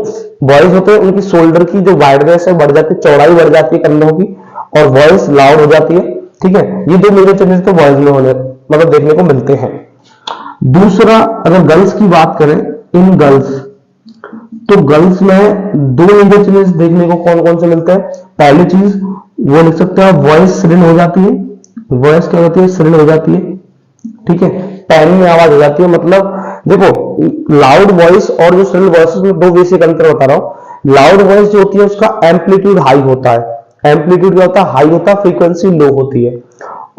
बॉयज होते हैं उनकी शोल्डर की जो वाइडनेस है बढ़ जाती है, चौड़ाई बढ़ जाती है कंधों की, और वॉइस लाउड हो जाती है, ठीक है। ये दो मेजर चेंजेस तो बॉयज में होने मतलब देखने को मिलते हैं। दूसरा अगर गर्ल्स की बात करें, इन गर्ल्स, तो गर्ल्स में दो मेजर चेंजेस देखने को कौन कौन से मिलते हैं। पहली चीज वो लिख सकते हैं, वॉइस श्रिल हो जाती है, वॉइस क्या होती है, श्रिल हो जाती है, ठीक है, पैनी में आवाज हो जाती है। मतलब देखो लाउड वॉइस और जो श्रिल वॉइस में दो बेसिक अंतर बता रहा हूं। लाउड वॉइस जो होती है उसका एम्पलीट्यूड हाई होता है, एम्पलीट्यूड क्या होता है, हाई होता है, फ्रीक्वेंसी लो होती है।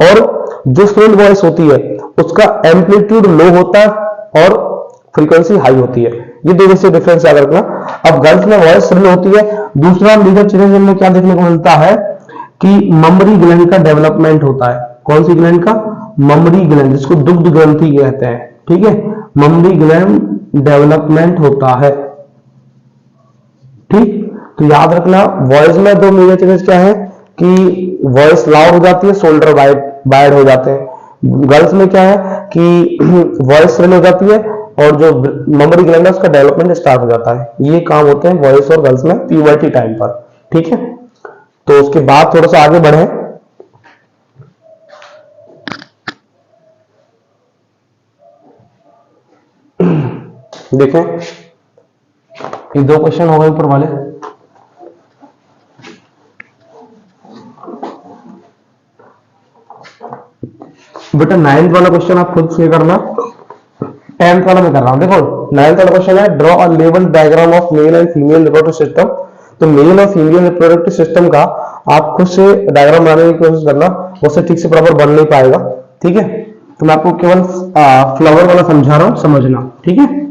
और जो श्रिल वॉइस होती है उसका एम्पलीट्यूड लो होता है और फ्रीक्वेंसी हाई होती है। ये दो बेसिक डिफरेंस याद रखना। अब गर्ल्स में वॉइस श्रिल होती है। दूसरा मेजर चेंज में क्या देखने को मिलता है कि ममरी ग्लैंड का डेवलपमेंट होता है। कौन सी ग्लैंड का, ममरी ग्लैंड, जिसको दुग्ध ग्रंथि कहते हैं, ठीक है, ममरी ग्लैंड डेवलपमेंट होता है, ठीक। तो याद रखना वॉइस में दो मेजर चेंजेस क्या है कि वॉइस लाउड हो जाती है, शोल्डर वाइड वाइड हो जाते हैं। गर्ल्स में क्या है कि वॉइस श्रिल हो जाती है और जो ममरी ग्लैंड है उसका डेवलपमेंट स्टार्ट हो जाता है। ये काम होते हैं वॉइस और गर्ल्स में प्यूबर्टी टाइम पर, ठीक है। तो उसके बाद थोड़ा सा आगे बढ़े, देखें ये दो क्वेश्चन हो गए ऊपर वाले। बेटा नाइन्थ वाला क्वेश्चन आप खुद से करना, 10th वाला मैं कर रहा हूं। देखो 9th वाला क्वेश्चन है, draw a level diagram of male and female reproductive system. तो मेल और फीमेल रिप्रोडक्टिव सिस्टम का आप खुद से डायग्राम बनाने की कोशिश करना, उससे ठीक से प्रॉपर बन नहीं पाएगा, ठीक है। तो मैं आपको केवल फ्लावर वाला समझा रहा हूं, समझना, ठीक है।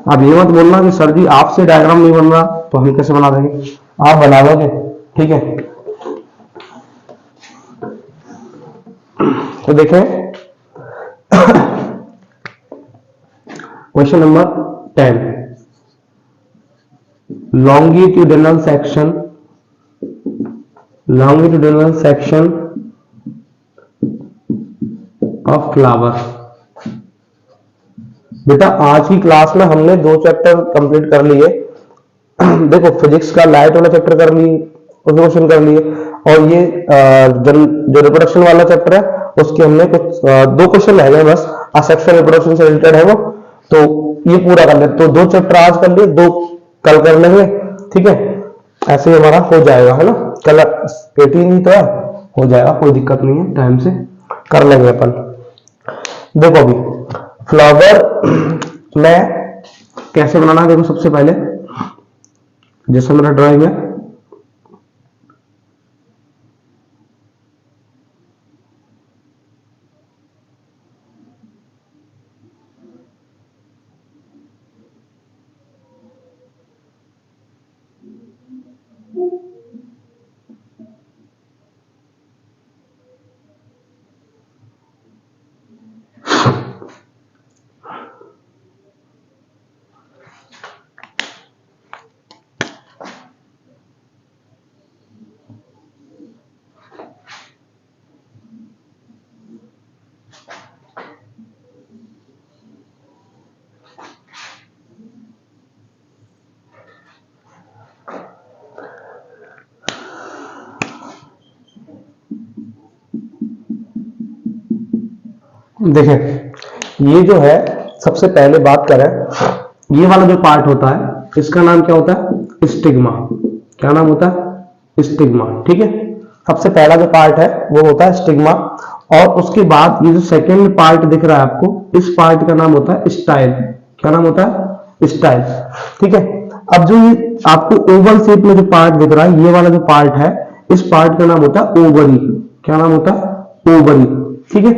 अब ये मत बोलना कि सर जी आपसे डायग्राम नहीं बन रहा तो हम कैसे बना देंगे, आप बना लोगे, ठीक है। तो देखें question number 10, longitudinal section of flower। बेटा आज की क्लास में हमने दो चैप्टर कंप्लीट कर लिए। देखो फिजिक्स का लाइट वाला चैप्टर कर लिए, उसके क्वेश्चन कर लिए, और ये जो रिप्रोडक्शन वाला चैप्टर है उसके हमने कुछ दो क्वेश्चन रह गए बस, असेक्सुअल रिप्रोडक्शन से रिलेटेड है वो, तो ये पूरा कर ले। तो दो चैप्टर आज कर लिए, दो कल कर लेंगे, ठीक है। ऐसे ही हमारा हो जाएगा, है ना। कल 18 ही तो है, हो जाएगा, कोई दिक्कत नहीं है, टाइम से कर लेंगे अपन। देखो अभी फ्लावर में कैसे बनाना है, देखो सबसे पहले जैसे मेरा ड्राइंग है, देखें, ये जो है सबसे पहले बात करें, ये वाला जो पार्ट होता है इसका नाम क्या होता है? स्टिग्मा। क्या नाम होता है? स्टिग्मा। ठीक है, सबसे पहला जो पार्ट है वो होता है स्टिग्मा। और उसके बाद ये जो सेकेंड पार्ट दिख रहा है आपको, इस पार्ट का नाम होता है स्टाइल। क्या नाम होता है? स्टाइल। ठीक है, अब जो ये आपको ओवल शेप में जो पार्ट दिख रहा है, ये वाला जो पार्ट है, इस पार्ट का नाम होता है ओवरी। क्या नाम होता है? ओवरी। ठीक है,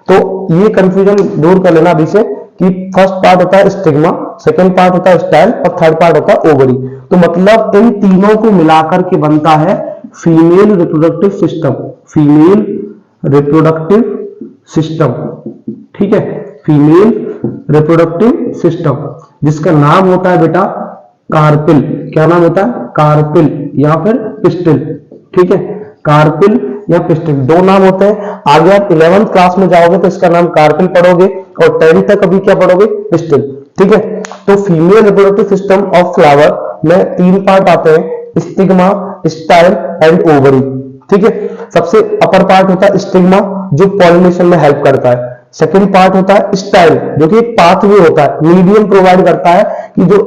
तो ये कंफ्यूजन दूर कर लेना अभी से कि फर्स्ट पार्ट होता है स्टिग्मा, सेकंड पार्ट होता है स्टाइल और थर्ड पार्ट होता है ओवरी। तो मतलब इन तीनों को मिलाकर के बनता है female reproductive system. Female reproductive system. ठीक है, फीमेल रिप्रोडक्टिव सिस्टम, जिसका नाम होता है बेटा कार्पिल। क्या नाम होता है? कार्पिल या फिर पिस्टिल। ठीक है, कार्पिल या पिस्टिल, दो नाम होते हैं। आगे आप 11th क्लास में जाओगे तो इसका नाम कार्पिल पढ़ोगे और 10th तक अभी क्या पढ़ोगे? पिस्टिल। ठीक है, तो female reproductive system of flower में 3 पार्ट आते हैं, स्टिग्मा, स्टाइल एंड ओवरी। ठीक है, सबसे अपर पार्ट होता है स्टिग्मा जो पॉलिनेशन में हेल्प करता है। सेकंड पार्ट होता है स्टाइल जो कि एक पाथवे होता है, मीडियम प्रोवाइड करता है कि जो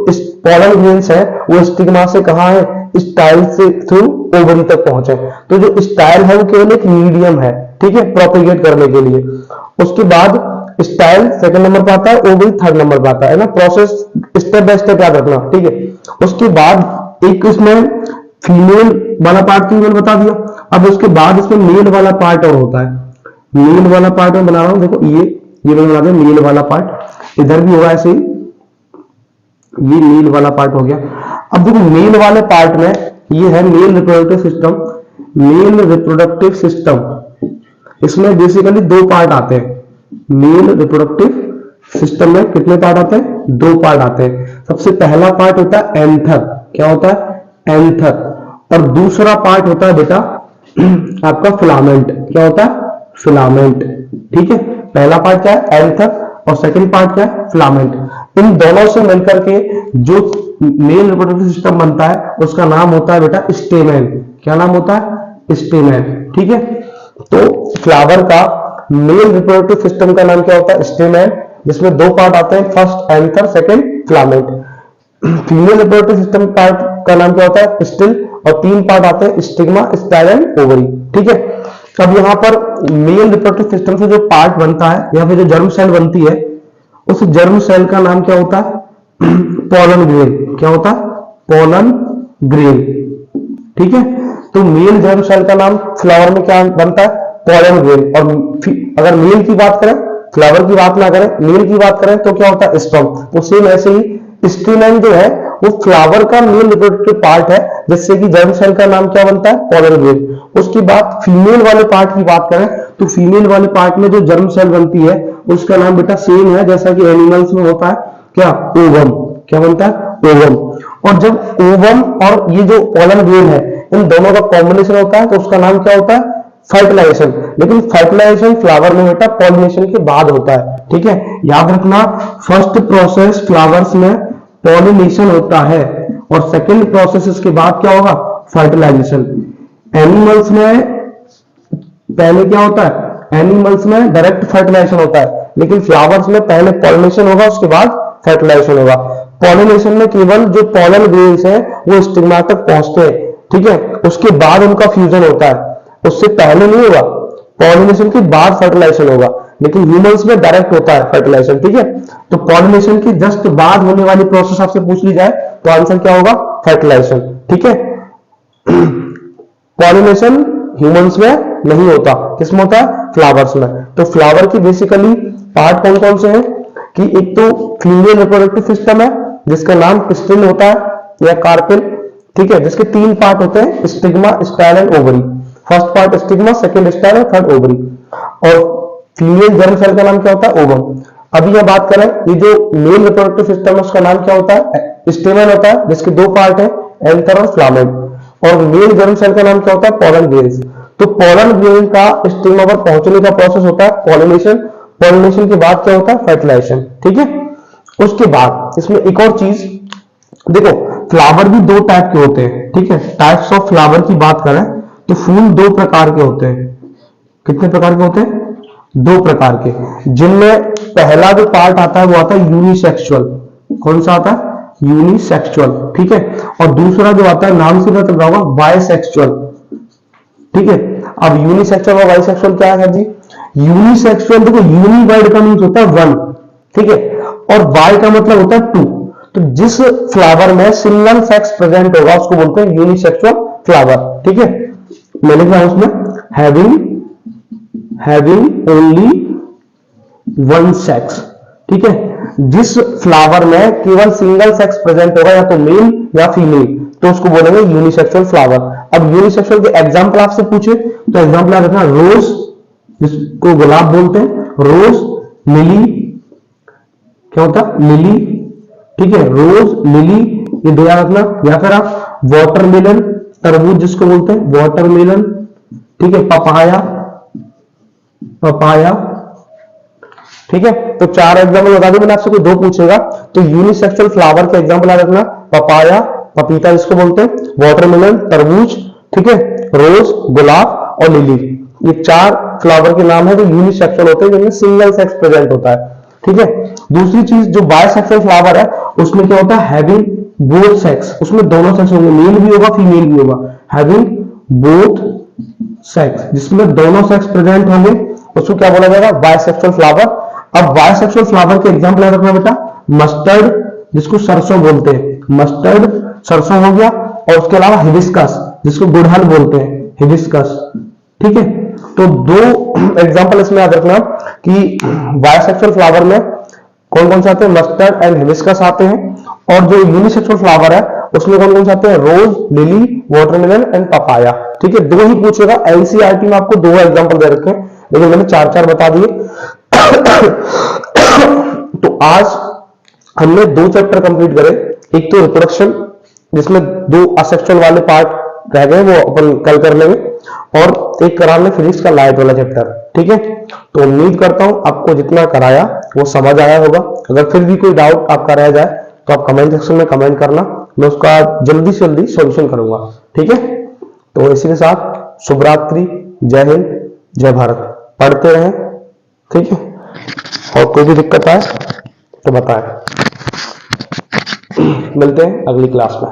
पोलन ग्रेन्स है वो स्टिग्मा से कहां है? स्टाइल से थ्रू ओवरी तक पहुंचे। तो जो स्टाइल है वो केवल एक मीडियम है, ठीक है, प्रोपेगेट करने के लिए। उसके बाद स्टाइल सेकंड नंबर पर आता है, ओवरी थर्ड नंबर पर आता है ना। प्रोसेस स्टेप बाय स्टेप याद रखना। ठीक है, उसके बाद एक इसमें फीमेल वाला पार्ट तो मैंने बता दिया। अब उसके बाद इसमें मेल वाला पार्ट और होता है। मेल वाला पार्ट मैं बना रहा हूं, देखो ये मैं बना दिया मेल वाला पार्ट। इधर भी होगा ऐसे ही, ये मेल वाला पार्ट हो गया। अब देखो मेल वाले पार्ट में ये है male reproductive system. Male reproductive system, इसमें बेसिकली 2 पार्ट आते हैं। मेल रिप्रोडक्टिव सिस्टम में कितने पार्ट आते हैं? 2 पार्ट आते हैं। सबसे पहला पार्ट होता है एंथर। क्या होता है? एंथर। और दूसरा पार्ट होता है बेटा आपका फिलामेंट। क्या होता है? फिलामेंट। ठीक है, पहला पार्ट क्या है? एंथर और सेकंड पार्ट क्या है? फिलामेंट। इन दोनों से मिलकर के जो मेल रिप्रोडक्टिव सिस्टम बनता है उसका नाम होता है बेटा स्टेमेन। क्या नाम होता है? स्टेमेन। ठीक है, तो फ्लावर का मेल रिप्रोडक्टिव सिस्टम का नाम क्या होता है? स्टेमेन, जिसमें 2 पार्ट आते हैं, first anther, second filament. Female reproductive system part का नाम क्या होता है? पिस्टिल, और 3 पार्ट आते हैं, स्टिग्मा, स्टाइल एंड ओवरी। ठीक है, अब यहां पर मेल रिप्रोडक्टिव सिस्टम से जो पार्ट बनता है या फिर जो जर्म सेल बनती है, उस जर्म सेल का नाम क्या होता है? Pollen grain. क्या होता है? Pollen grain. ठीक है, तो मेल जर्म सेल का नाम फ्लावर में क्या बनता है? Pollen grain. और अगर मेल की बात करें, फ्लावर की बात ना करें, मेल की बात करें तो क्या होता है? स्पर्म। तो सेम ऐसे ही स्टेमेन जो है वो फ्लावर का मेल रिप्रोडक्टिव पार्ट है, जिससे कि जर्म सेल का नाम क्या बनता है? Pollen grain. उसके बाद फीमेल वाले पार्ट की बात करें तो फीमेल वाले पार्ट में जो जर्म सेल बनती है उसका नाम बेटा सेम है जैसा कि एनिमल्स में होता है। क्या? ओवम। क्या बनता है? ओवम। और जब ओवम और ये जो पोलन ग्रेन है इन दोनों का कॉम्बिनेशन होता है तो उसका नाम क्या होता है? फर्टिलाइजेशन। लेकिन फर्टिलाइजेशन फ्लावर में बेटा पॉलिनेशन के बाद होता है। ठीक है, याद रखना, फर्स्ट प्रोसेस फ्लावर्स में पॉलिनेशन होता है और सेकंड प्रोसेस इसके बाद क्या होगा? फर्टिलाइजेशन। एनिमल्स में पहले क्या होता है? एनिमल्स में डायरेक्ट फर्टिलाइजेशन होता है, लेकिन फ्लावर्स में पहले पॉलिनेशन होगा उसके बाद फर्टिलाइजेशन होगा। पॉलिनेशन में केवल जो पोलन ग्रेन्स है वो स्टिग्मा तक पहुंचते हैं। ठीक है, उसके बाद उनका फ्यूजन होता है, उससे पहले नहीं होगा। पॉलिनेशन के बाद फर्टिलाइजेशन होगा, लेकिन ह्यूमंस में डायरेक्ट होता है फर्टिलाइजेशन। ठीक है, तो पॉलिनेशन के जस्ट बाद होने वाली प्रोसेस आपसे पूछ ली जाए तो आंसर क्या होगा? फर्टिलाइजेशन। ठीक है, पॉलिनेशन ह्यूमंस में नहीं होता, किसमें होता है? फ्लावर्स में। तो फ्लावर की बेसिकली पार्ट कौन कौन से हैं कि एक तो फीमेल रिप्रोडक्टिव सिस्टम है जिसका नाम पिस्टिल होता है या कार्पिल। ठीक है, जिसके 3 पार्ट होते हैं, stigma, style and ovary. First part stigma, second style और थर्ड ओवरी। और फीमेल जर्म सेल का नाम क्या होता है? ओवम। अभी यह बात करें, ये जो मेल रिप्रोडक्टिव सिस्टम है उसका नाम क्या होता है? स्टेमेन होता है, जिसके 2 पार्ट है, एंथर और फिलामेंट। और मेल जर्म सेल का नाम क्या होता है? Pollen grains. तो पोलन ग्रेन का स्टिग्मा पर पहुंचने का प्रोसेस होता है पॉलिनेशन। पॉलिनेशन के बाद क्या होता है? फर्टिलाइजेशन। ठीक है, उसके बाद इसमें एक और चीज देखो, फ्लावर भी 2 टाइप के होते हैं। ठीक है, टाइप्स ऑफ फ्लावर की बात करें तो फूल 2 प्रकार के होते हैं। कितने प्रकार के होते हैं? दो प्रकार के, जिनमें पहला जो पार्ट आता है वो आता है यूनिसेक्सुअल। कौन सा आता है? यूनिसेक्सुअल, ठीक है। और दूसरा जो आता है, नाम से पता चल रहा होगा, बायसेक्सुअल, ठीक है। अब यूनिसेक्सुअल और बाइसेक्सुअल क्या है जी? यूनिसेक्सुअल, देखो यूनि वर्ड का मीन्स होता है वन, ठीक है, और बाय का मतलब होता है टू। तो जिस फ्लावर में सिंगल सेक्स प्रेजेंट होगा उसको बोलते हैं यूनिसेक्सुअल फ्लावर, ठीक है। मैं लिख रहा हूं उसमें हैविंग ओनली वन सेक्स, ठीक है। जिस फ्लावर में केवल सिंगल सेक्स प्रेजेंट होगा, या तो मेल या फीमेल, तो उसको बोलेंगे यूनिसेक्सुअल फ्लावर। अब यूनिसेक्सुअल के एग्जांपल आपसे पूछे तो एग्जांपल याद रखना, रोज जिसको गुलाब बोलते हैं, रोज, लिली, क्या होता है? लिली, ठीक है, रोज, लिली, ये दो याद रखना। या फिर आप वाटरमेलन, तरबूज जिसको बोलते हैं वाटरमेलन, ठीक है, पपाया, पपाया, ठीक है। तो चार एग्जांपल बता दूं मैंने आपसे, कोई दो पूछेगा तो यूनिसेक्सुअल फ्लावर के एग्जांपल याद रखना, पपाया, पपीता जिसको बोलते हैं, वाटरमेलन, तरबूज, ठीक है, रोज, गुलाब और लिली। ये चार फ्लावर के नाम है जो यूनिसेक्सुअल होते हैं, जिनमें सिंगल सेक्स प्रेजेंट होता है, ठीक है। दूसरी चीज जो बायसेक्सुअल फ्लावर है, उसमें क्या होता है? हैविंग बोथ सेक्स, उसमें दोनों सेक्स होंगे, मेल भी होगा फीमेल भी होगा। हैविंग बोथ सेक्स, जिसमें दोनों सेक्स प्रेजेंट होंगे, उसको क्या बोला जाएगा? Bisexual flower. अब बायसेक्सुअल फ्लावर के एग्जांपल याद रखना बेटा, मस्टर्ड जिसको सरसों बोलते हैं, मस्टर्ड सरसों हो गया, और उसके अलावा हिबिस्कस जिसको गुड़हल बोलते हैं, हिबिस्कस, ठीक है। तो दो एग्जांपल इसमें याद रखना कि बायसेक्सुअल फ्लावर में कौन कौन से आते हैं? मस्टर्ड एंड हिबिस्कस आते हैं। और जो यूनिसेक्सुअल फ्लावर है उसमें कौन कौन से आते हैं? रोज, लिली, वाटरमेलन एंड पपाया, ठीक है। दो ही पूछेगा, एनसीईआरटी में आपको दो एग्जांपल दे रखे हैं, लेकिन मैंने चार चार बता दिए। तो आज हमने दो चैप्टर कंप्लीट करे, एक तो रिप्रोडक्शन जिसमें दो असेक्सुअल वाले पार्ट रह गए, वो अपन कल कर लेंगे, और एक करा हमने फिजिक्स का लाइट वाला चैप्टर, ठीक है। तो उम्मीद करता हूं आपको जितना कराया वो समझ आया होगा। अगर फिर भी कोई डाउट आपका रह जाए तो आप कमेंट सेक्शन में कमेंट करना, मैं उसका जल्दी से जल्दी सॉल्यूशन करूंगा, ठीक है। तो इसी के साथ शुभ रात्रि, जय हिंद, जय भारत। पढ़ते रहें, ठीक है, और कोई भी दिक्कत आए तो बताएं। मिलते हैं अगली क्लास में।